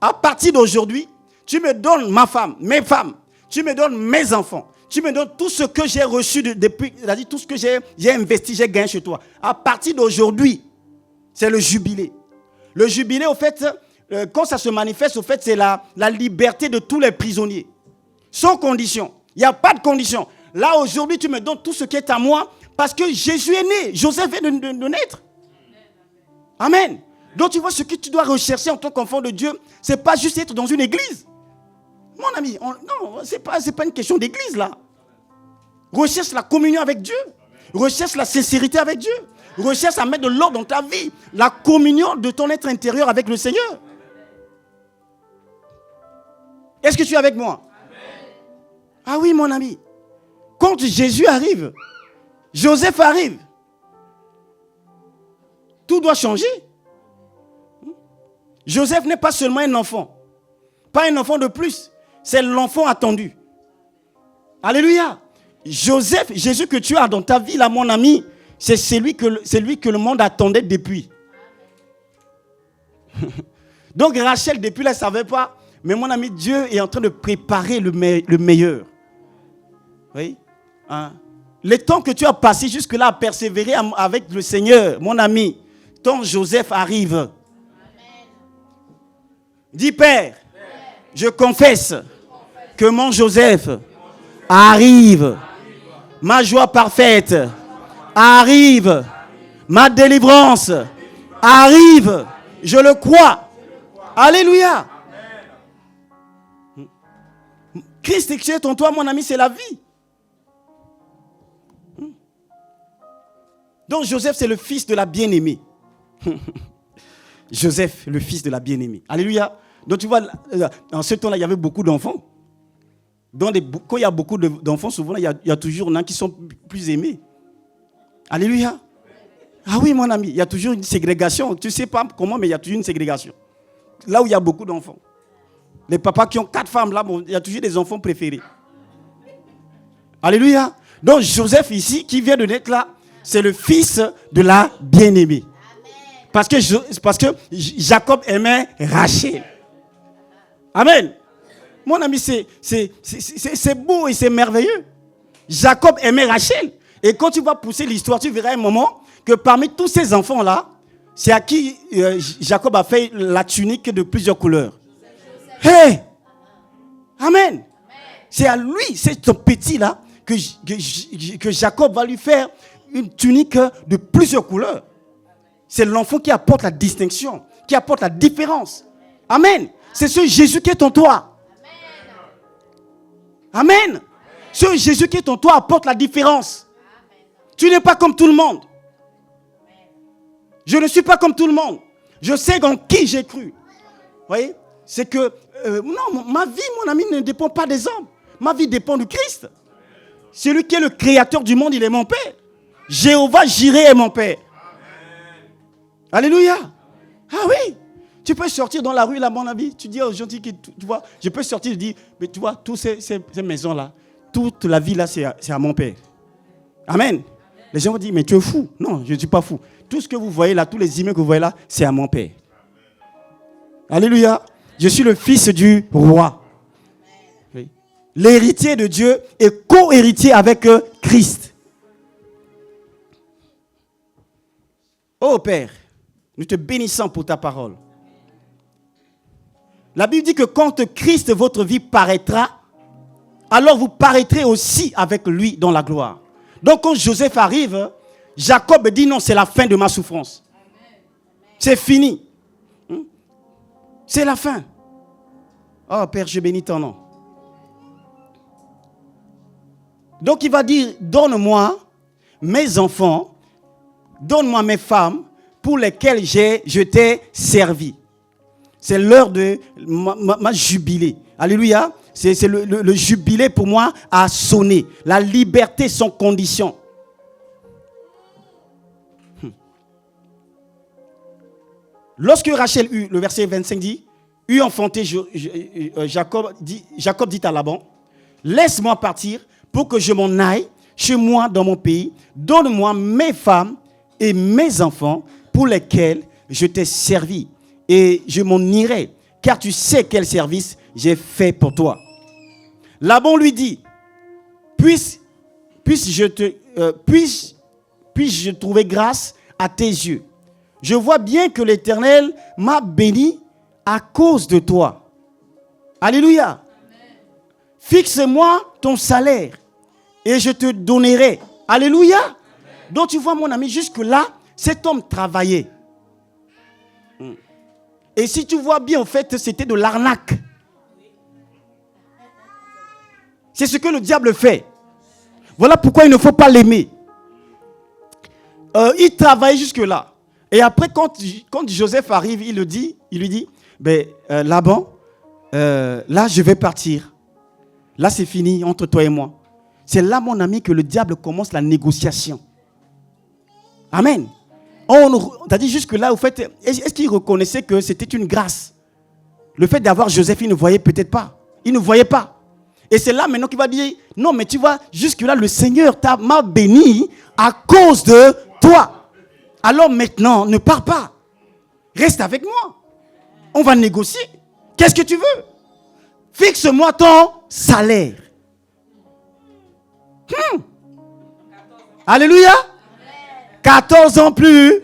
À partir d'aujourd'hui, tu me donnes ma femme, mes femmes, tu me donnes mes enfants. Tu me donnes tout ce que j'ai reçu depuis, c'est-à-dire tout ce que j'ai investi, j'ai gagné chez toi. À partir d'aujourd'hui, c'est le jubilé. Le jubilé, au fait, quand ça se manifeste, au fait, c'est la liberté de tous les prisonniers. Sans condition. Il n'y a pas de condition. Là, aujourd'hui, tu me donnes tout ce qui est à moi parce que Jésus est né. Joseph est de naître. Amen. Donc, tu vois, ce que tu dois rechercher en tant qu'enfant de Dieu, ce n'est pas juste être dans une église. Mon ami, non, ce n'est pas une question d'église là. Recherche la communion avec Dieu. Recherche la sincérité avec Dieu. Recherche à mettre de l'ordre dans ta vie. La communion de ton être intérieur avec le Seigneur. Est-ce que tu es avec moi? Ah oui, mon ami. Quand Jésus arrive, Joseph arrive, tout doit changer. Joseph n'est pas seulement un enfant. Pas un enfant de plus. C'est l'enfant attendu. Alléluia. Joseph, Jésus que tu as dans ta vie, là, mon ami, c'est celui que le monde attendait depuis. Donc Rachel, depuis là, elle ne savait pas. Mais mon ami, Dieu est en train de préparer le meilleur. Oui. Hein? Les temps que tu as passé jusque-là à persévérer avec le Seigneur, mon ami, ton Joseph arrive. Amen. Dis Père, je confesse que mon Joseph arrive. Ma joie parfaite arrive. Ma délivrance arrive. Je le crois. Alléluia. Christ qui est en toi, mon ami, c'est la vie. Donc Joseph, c'est le fils de la bien-aimée. Joseph, le fils de la bien-aimée. Alléluia. Donc tu vois, en ce temps-là, il y avait beaucoup d'enfants. Quand il y a beaucoup d'enfants, souvent, il y a toujours un qui sont plus aimés. Alléluia. Ah oui, mon ami, il y a toujours une ségrégation. Tu ne sais pas comment, mais il y a toujours une ségrégation. Là où il y a beaucoup d'enfants. Les papas qui ont 4 femmes, là, bon, il y a toujours des enfants préférés. Alléluia. Donc Joseph ici, qui vient de naître là, c'est le fils de la bien-aimée. Parce que Jacob aimait Rachel. Amen. Mon ami, c'est beau et c'est merveilleux. Jacob aimait Rachel. Et quand tu vas pousser l'histoire, tu verras un moment que parmi tous ces enfants-là, c'est à qui Jacob a fait la tunique de plusieurs couleurs. Hey! Amen. C'est à lui, c'est ton petit-là, que Jacob va lui faire une tunique de plusieurs couleurs. C'est l'enfant qui apporte la distinction, qui apporte la différence. Amen. C'est ce Jésus qui est en toi. Amen. Ce Jésus qui est en toi apporte la différence. Tu n'es pas comme tout le monde. Je ne suis pas comme tout le monde. Je sais en qui j'ai cru. Vous voyez? C'est que, non, ma vie, mon ami, ne dépend pas des hommes. Ma vie dépend du Christ. Celui qui est le créateur du monde, il est mon Père. Jéhovah Jireh est mon Père. Alléluia. Ah oui. Tu peux sortir dans la rue, là, mon ami. Tu dis aux gens, tu vois, je peux sortir et dire, mais tu vois, toutes ces maisons-là, toute la vie, là, c'est à mon Père. Amen. Les gens vont dire, mais tu es fou. Non, je ne suis pas fou. Tout ce que vous voyez là, tous les immeubles que vous voyez là, c'est à mon Père. Alléluia. Je suis le fils du roi. Oui. L'héritier de Dieu est co-héritier avec Christ. Oh Père, nous te bénissons pour ta parole. La Bible dit que quand Christ, votre vie, paraîtra, alors vous paraîtrez aussi avec lui dans la gloire. Donc quand Joseph arrive, Jacob dit non, c'est la fin de ma souffrance. C'est fini. C'est la fin. Oh Père, je bénis ton nom. Donc il va dire, donne-moi mes enfants, donne-moi mes femmes pour lesquelles je t'ai servi. C'est l'heure de ma jubilé. Alléluia. C'est le jubilé pour moi a sonné. La liberté sans condition. Lorsque Rachel eut, le verset 25 dit, eut enfanté Jacob dit à Laban, laisse-moi partir pour que je m'en aille chez moi dans mon pays. Donne-moi mes femmes et mes enfants pour lesquels je t'ai servi. Et je m'en irai, car tu sais quel service j'ai fait pour toi. Laban lui dit, puis-je trouver grâce à tes yeux? Je vois bien que l'Éternel m'a béni à cause de toi. Alléluia. Amen. Fixe-moi ton salaire et je te donnerai. Alléluia. Amen. Donc tu vois mon ami, jusque-là, cet homme travaillait. Et si tu vois bien, en fait, c'était de l'arnaque. C'est ce que le diable fait. Voilà pourquoi il ne faut pas l'aimer. Il travaille jusque-là. Et après, quand Joseph arrive, il lui dit, Laban, là, je vais partir. Là, c'est fini entre toi et moi. C'est là, mon ami, que le diable commence la négociation. Amen. T'as dit jusque-là, au fait, est-ce qu'il reconnaissait que c'était une grâce? Le fait d'avoir Joseph, il ne voyait peut-être pas. Il ne voyait pas. Et c'est là maintenant qu'il va dire, non, mais tu vois, jusque-là, le Seigneur m'a béni à cause de toi. Alors maintenant, ne pars pas. Reste avec moi. On va négocier. Qu'est-ce que tu veux? Fixe-moi ton salaire. Alléluia. 14 ans plus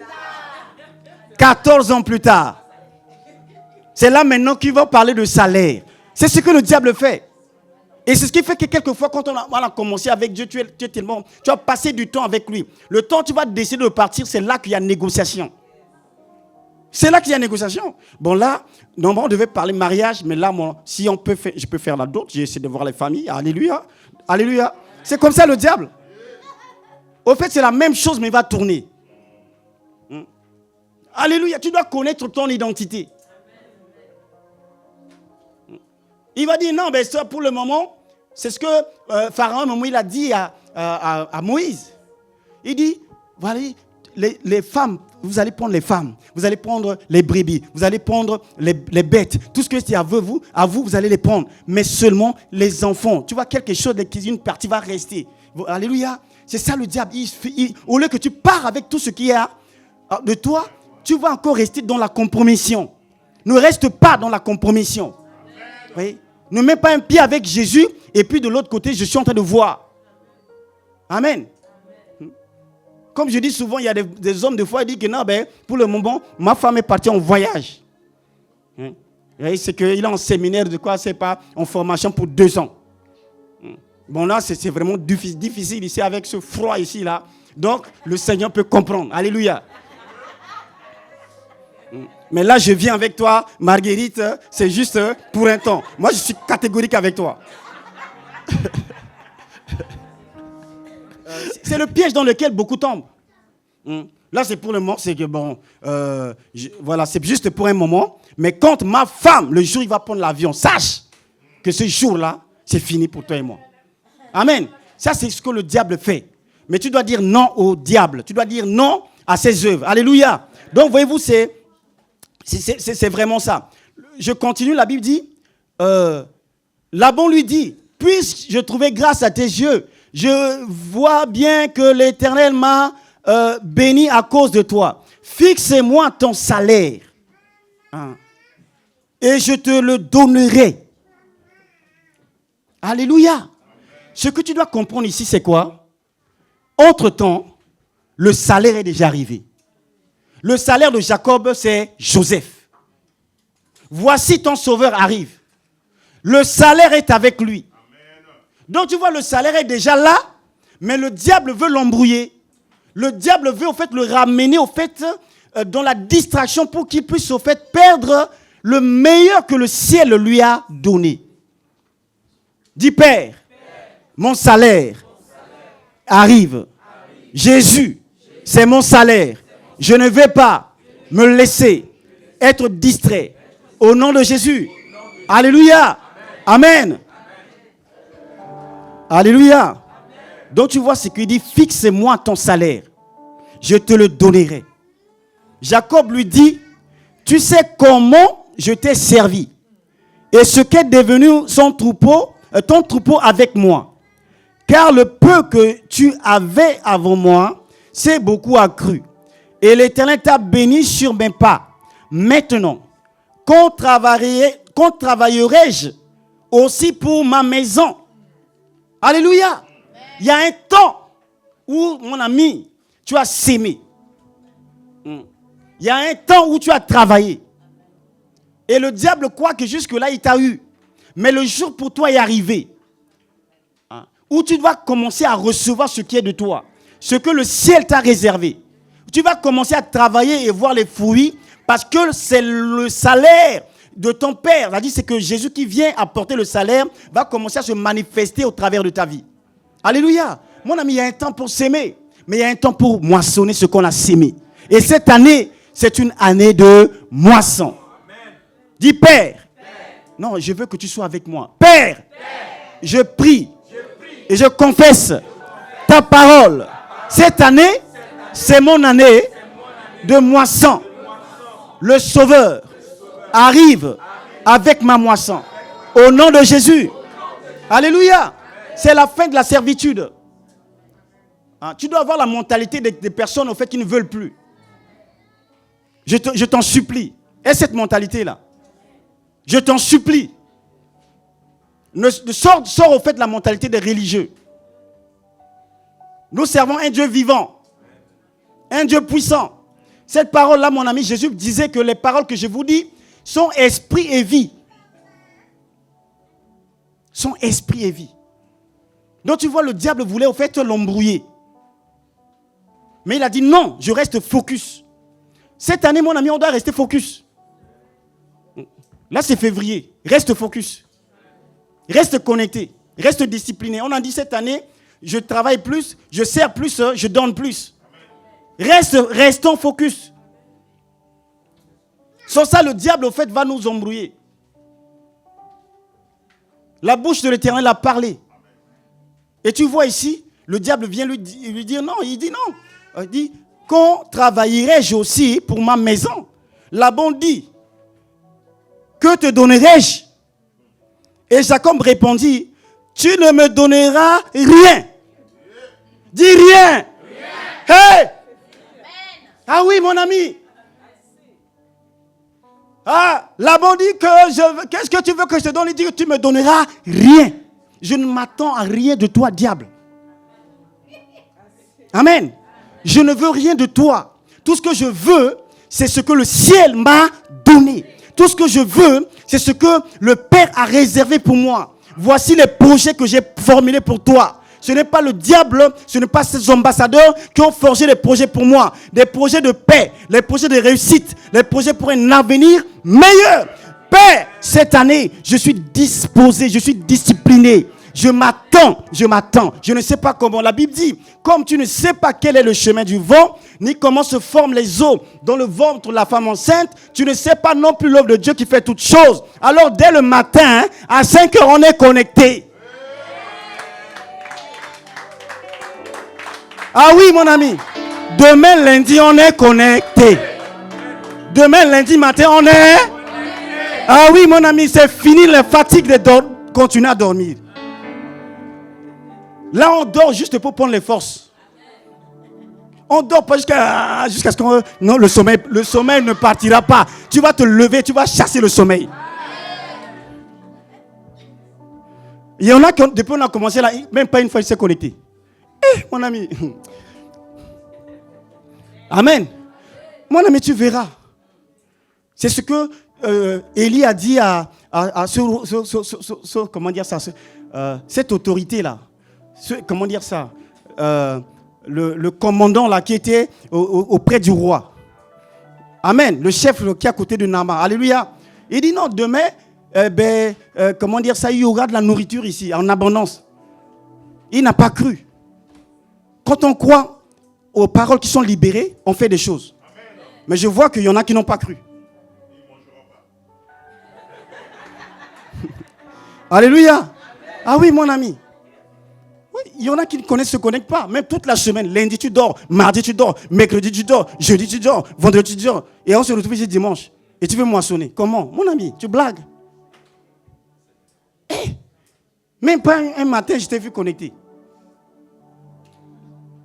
tard. C'est là maintenant qu'il va parler de salaire. C'est ce que le diable fait. Et c'est ce qui fait que quelquefois, quand on a commencé avec Dieu, tu as passé du temps avec lui. Le temps où tu vas décider de partir, c'est là qu'il y a négociation. C'est là qu'il y a négociation. Bon là, normalement on devait parler mariage, mais là, si on peut faire, je peux faire la d'autres. J'ai essayé de voir les familles. Alléluia. Alléluia. C'est comme ça le diable. Au fait, c'est la même chose, mais il va tourner. Alléluia. Tu dois connaître ton identité. Il va dire, non, mais ça pour le moment, c'est ce que Pharaon, il a dit à Moïse. Il dit, voilà, les femmes, vous allez prendre les femmes, vous allez prendre les brebis, vous allez prendre les bêtes, tout ce que c'est à vous, vous allez les prendre. Mais seulement les enfants. Tu vois, quelque chose, une partie va rester. Alléluia. C'est ça le diable. Au lieu que tu pars avec tout ce qu'il y a de toi, tu vas encore rester dans la compromission. Ne reste pas dans la compromission. Oui. Ne mets pas un pied avec Jésus et puis de l'autre côté, je suis en train de voir. Amen. Comme je dis souvent, il y a des hommes, des fois, ils disent que non, pour le moment, ma femme est partie en voyage. C'est qu'il est en séminaire de quoi, c'est pas en formation pour 2 ans. Bon, là, c'est vraiment difficile ici avec ce froid ici, là. Donc, le Seigneur peut comprendre. Alléluia. Mais là, je viens avec toi, Marguerite, c'est juste pour un temps. Moi, je suis catégorique avec toi. C'est le piège dans lequel beaucoup tombent. Là, c'est pour le moment, c'est que bon, voilà, c'est juste pour un moment. Mais quand ma femme, le jour où il va prendre l'avion, sache que ce jour-là, c'est fini pour toi et moi. Amen. Ça, c'est ce que le diable fait. Mais tu dois dire non au diable. Tu dois dire non à ses œuvres. Alléluia. Donc, voyez-vous, c'est vraiment ça. Je continue, la Bible dit, Laban lui dit, puisse-je trouver grâce à tes yeux, je vois bien que l'Éternel m'a béni à cause de toi. Fixe-moi ton salaire et je te le donnerai. Alléluia. Ce que tu dois comprendre ici, c'est quoi? Entre-temps, le salaire est déjà arrivé. Le salaire de Jacob, c'est Joseph. Voici ton sauveur arrive. Le salaire est avec lui. Donc tu vois, le salaire est déjà là, mais le diable veut l'embrouiller. Le diable veut au fait le ramener au fait dans la distraction pour qu'il puisse au fait perdre le meilleur que le ciel lui a donné. Dis Père, mon salaire arrive. Jésus, c'est mon salaire. Je ne vais pas me laisser être distrait. Au nom de Jésus. Alléluia. Amen. Alléluia. Donc tu vois ce qu'il dit, fixe-moi ton salaire. Je te le donnerai. Jacob lui dit, tu sais comment je t'ai servi et ce qu'est devenu ton troupeau avec moi. Car le peu que tu avais avant moi, c'est beaucoup accru. Et l'Éternel t'a béni sur mes pas. Maintenant, quand travaillerai-je aussi pour ma maison? Alléluia. Il y a un temps où, mon ami, tu as sémé. Il y a un temps où tu as travaillé. Et le diable croit que jusque-là, il t'a eu. Mais le jour pour toi est arrivé. Où tu dois commencer à recevoir ce qui est de toi. Ce que le ciel t'a réservé. Tu vas commencer à travailler et voir les fruits. Parce que c'est le salaire de ton Père. C'est-à-dire c'est que Jésus qui vient apporter le salaire va commencer à se manifester au travers de ta vie. Alléluia. Mon ami, il y a un temps pour s'aimer. Mais il y a un temps pour moissonner ce qu'on a sémé. Et cette année, c'est une année de moisson. Amen. Dis Père. Non, je veux que tu sois avec moi. Père, je prie et je confesse ta parole. Cette année, c'est mon année de moisson. Le Sauveur arrive avec ma moisson. Au nom de Jésus. Alléluia. C'est la fin de la servitude. Tu dois avoir la mentalité des personnes au fait qui ne veulent plus. Je t'en supplie. Aie cette mentalité-là. Je t'en supplie. Sors au fait de la mentalité des religieux. Nous servons un Dieu vivant. Un Dieu puissant. Cette parole-là, mon ami, Jésus disait que les paroles que je vous dis sont esprit et vie. Sont esprit et vie. Donc tu vois, le diable voulait au fait l'embrouiller. Mais il a dit non, je reste focus. Cette année, mon ami, on doit rester focus. Là, c'est février. Reste focus. Reste connecté. Reste discipliné. On a dit cette année, je travaille plus, je sers plus, je donne plus. Restons focus. Sans ça, le diable, au fait, va nous embrouiller. La bouche de l'Éternel a parlé. Et tu vois ici, le diable vient lui dire non. Il dit non. Il dit, quand travaillerai-je aussi pour ma maison? Laban dit, que te donnerai-je? Et Jacob répondit, tu ne me donneras rien. Dis rien. Hey! Ah oui, mon ami. Laban dit qu'est-ce que tu veux que je te donne? Il dit que tu me donneras rien. Je ne m'attends à rien de toi, diable. Amen. Je ne veux rien de toi. Tout ce que je veux, c'est ce que le ciel m'a donné. Tout ce que je veux, c'est ce que le Père a réservé pour moi. Voici les projets que j'ai formulés pour toi. Ce n'est pas le diable, ce n'est pas ces ambassadeurs qui ont forgé les projets pour moi. Des projets de paix, les projets de réussite, les projets pour un avenir meilleur. Père, cette année, je suis disposé, je suis discipliné. Je m'attends. Je ne sais pas comment. La Bible dit, comme tu ne sais pas quel est le chemin du vent, ni comment se forment les os dans le ventre de la femme enceinte, tu ne sais pas non plus l'œuvre de Dieu qui fait toutes choses. Alors, dès le matin, à 5 heures, on est connecté. Ah oui, mon ami. Demain, lundi, on est connecté. Demain, lundi matin, on est... Ah oui, mon ami, c'est fini la fatigue de continuer à dormir. Là, on dort juste pour prendre les forces. On dort pas jusqu'à ce qu'on... Non, le sommeil ne partira pas. Tu vas te lever, tu vas chasser le sommeil. Il y en a qui, depuis qu'on a commencé là, même pas une fois, ils s'est connecté. Mon ami. Amen. Mon ami, tu verras. C'est ce que Élie a dit à comment dire ça, cette autorité-là. Comment dire ça, le commandant là qui était auprès du roi. Amen. Le chef qui est à côté de Naaman. Alléluia. Il dit non, demain, comment dire ça, il y aura de la nourriture ici, en abondance. Il n'a pas cru. Quand on croit aux paroles qui sont libérées, on fait des choses. Mais je vois qu'il y en a qui n'ont pas cru. Alléluia. Ah oui, mon ami. Oui, il y en a qui ne se connectent pas. Même toute la semaine. Lundi, tu dors. Mardi, tu dors. Mercredi, tu dors. Jeudi, tu dors. Vendredi, tu dors. Et on se retrouve ici dimanche. Et tu veux moissonner. Comment? Mon ami, tu blagues. Même pas un matin, je t'ai vu connecté.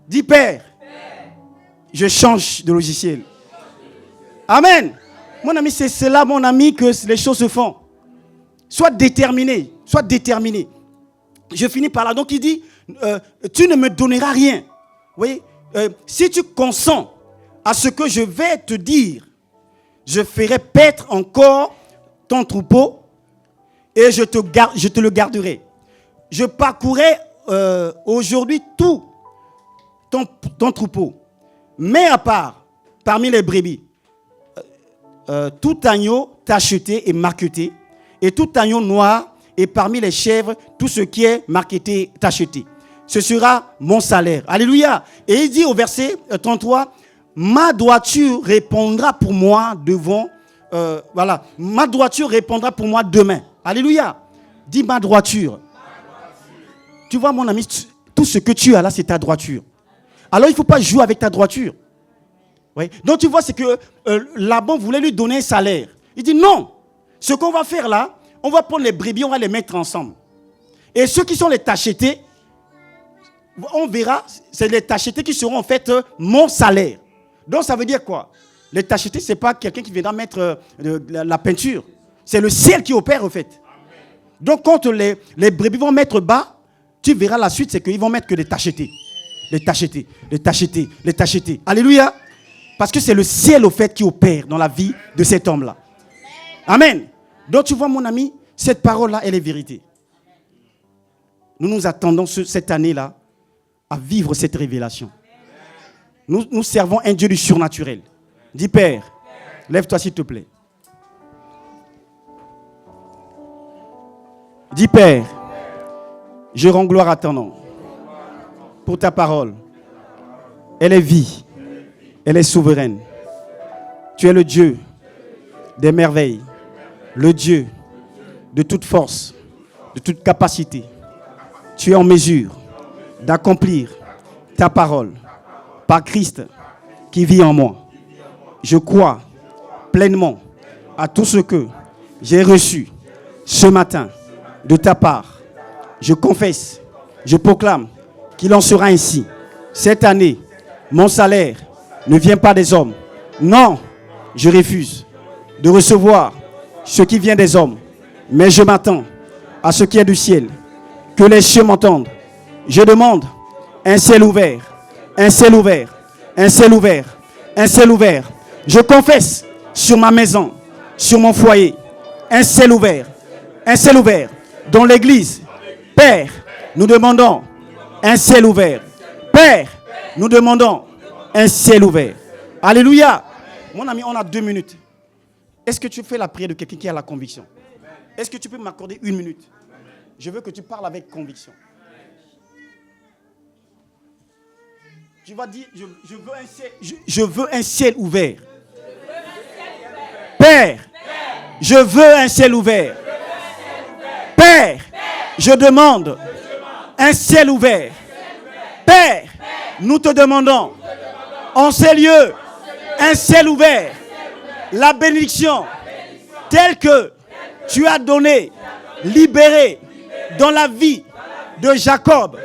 Dis, Père, je change de logiciel. Amen. Mon ami, c'est cela, mon ami, que les choses se font. Sois déterminé. Sois déterminé. Je finis par là. Donc, il dit, tu ne me donneras rien. Oui. Si tu consens à ce que je vais te dire, je ferai paître encore ton troupeau et je te le garderai. Je parcourrai aujourd'hui tout ton troupeau. Mais à part, parmi les brebis, tout agneau tacheté et marqueté, et tout agneau noir, et parmi les chèvres, tout ce qui est marqueté, tacheté. Ce sera mon salaire. Alléluia. Et il dit au verset 33, ma droiture répondra pour moi devant, ma droiture répondra pour moi demain. Alléluia. Dis ma droiture. Tu vois, mon ami, tout ce que tu as là, c'est ta droiture. Alors, il ne faut pas jouer avec ta droiture. Oui. Donc, tu vois, c'est que Laban voulait lui donner un salaire. Il dit non. Ce qu'on va faire là, on va prendre les brebis, on va les mettre ensemble. Et ceux qui sont les tachetés, on verra, c'est les tachetés qui seront en fait mon salaire. Donc, ça veut dire quoi? Les tachetés, ce n'est pas quelqu'un qui viendra mettre la peinture. C'est le ciel qui opère, en fait. Donc, quand les brebis vont mettre bas, tu verras la suite, c'est qu'ils vont mettre que des tachetés. Les tachetés, les tachetés, les tachetés. Alléluia. Parce que c'est le ciel, au fait, qui opère dans la vie de cet homme-là. Amen. Donc, tu vois, mon ami, cette parole-là, elle est vérité. Nous nous attendons cette année-là à vivre cette révélation. Nous servons un Dieu du surnaturel. Dis, Père, lève-toi s'il te plaît. Dis, Père, je rends gloire à ton nom pour ta parole. Elle est vie. Elle est souveraine. Tu es le Dieu des merveilles. Le Dieu de toute force, de toute capacité. Tu es en mesure d'accomplir ta parole par Christ qui vit en moi. Je crois pleinement à tout ce que j'ai reçu ce matin de ta part. Je confesse, je proclame qu'il en sera ainsi. Cette année, mon salaire ne vient pas des hommes. Non, je refuse de recevoir ce qui vient des hommes. Mais je m'attends à ce qui est du ciel. Que les cieux m'entendent. Je demande un ciel ouvert, un ciel ouvert, un ciel ouvert, un ciel ouvert. Je confesse sur ma maison, sur mon foyer, un ciel ouvert dans l'église. Père, nous demandons un ciel ouvert. Père, nous demandons un ciel ouvert. Alléluia. Mon ami, on a 2 minutes. Est-ce que tu fais la prière de quelqu'un qui a la conviction? Est-ce que tu peux m'accorder 1 minute? Je veux que tu parles avec conviction. Tu vas dire, je veux un ciel ouvert. Père, je veux un ciel ouvert. Père, je demande un ciel ouvert. Père, nous te demandons en ces lieux un ciel ouvert. La bénédiction telle que tu as donnée, libérée dans la vie de Jacob.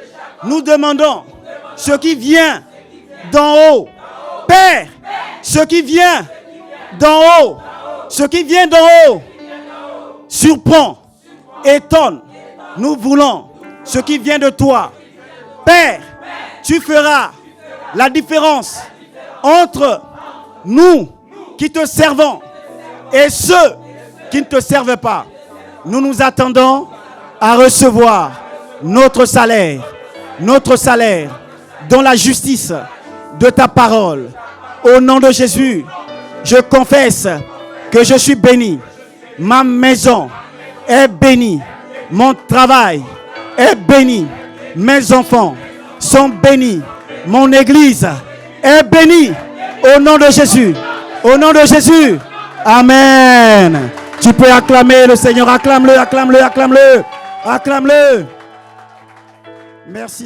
Nous demandons ce qui vient d'en haut. Père, ce qui vient d'en haut, ce qui vient d'en haut, surprend, étonne. Nous voulons ce qui vient de toi. Père, tu feras la différence entre nous qui te servons et ceux qui ne te servent pas, nous nous attendons à recevoir notre salaire dans la justice de ta parole. Au nom de Jésus, je confesse que je suis béni. Ma maison est bénie. Mon travail est béni. Mes enfants sont bénis. Mon église est bénie. Au nom de Jésus. Au nom de Jésus. Amen. Tu peux acclamer le Seigneur. Acclame-le, acclame-le, acclame-le. Acclame-le. Merci.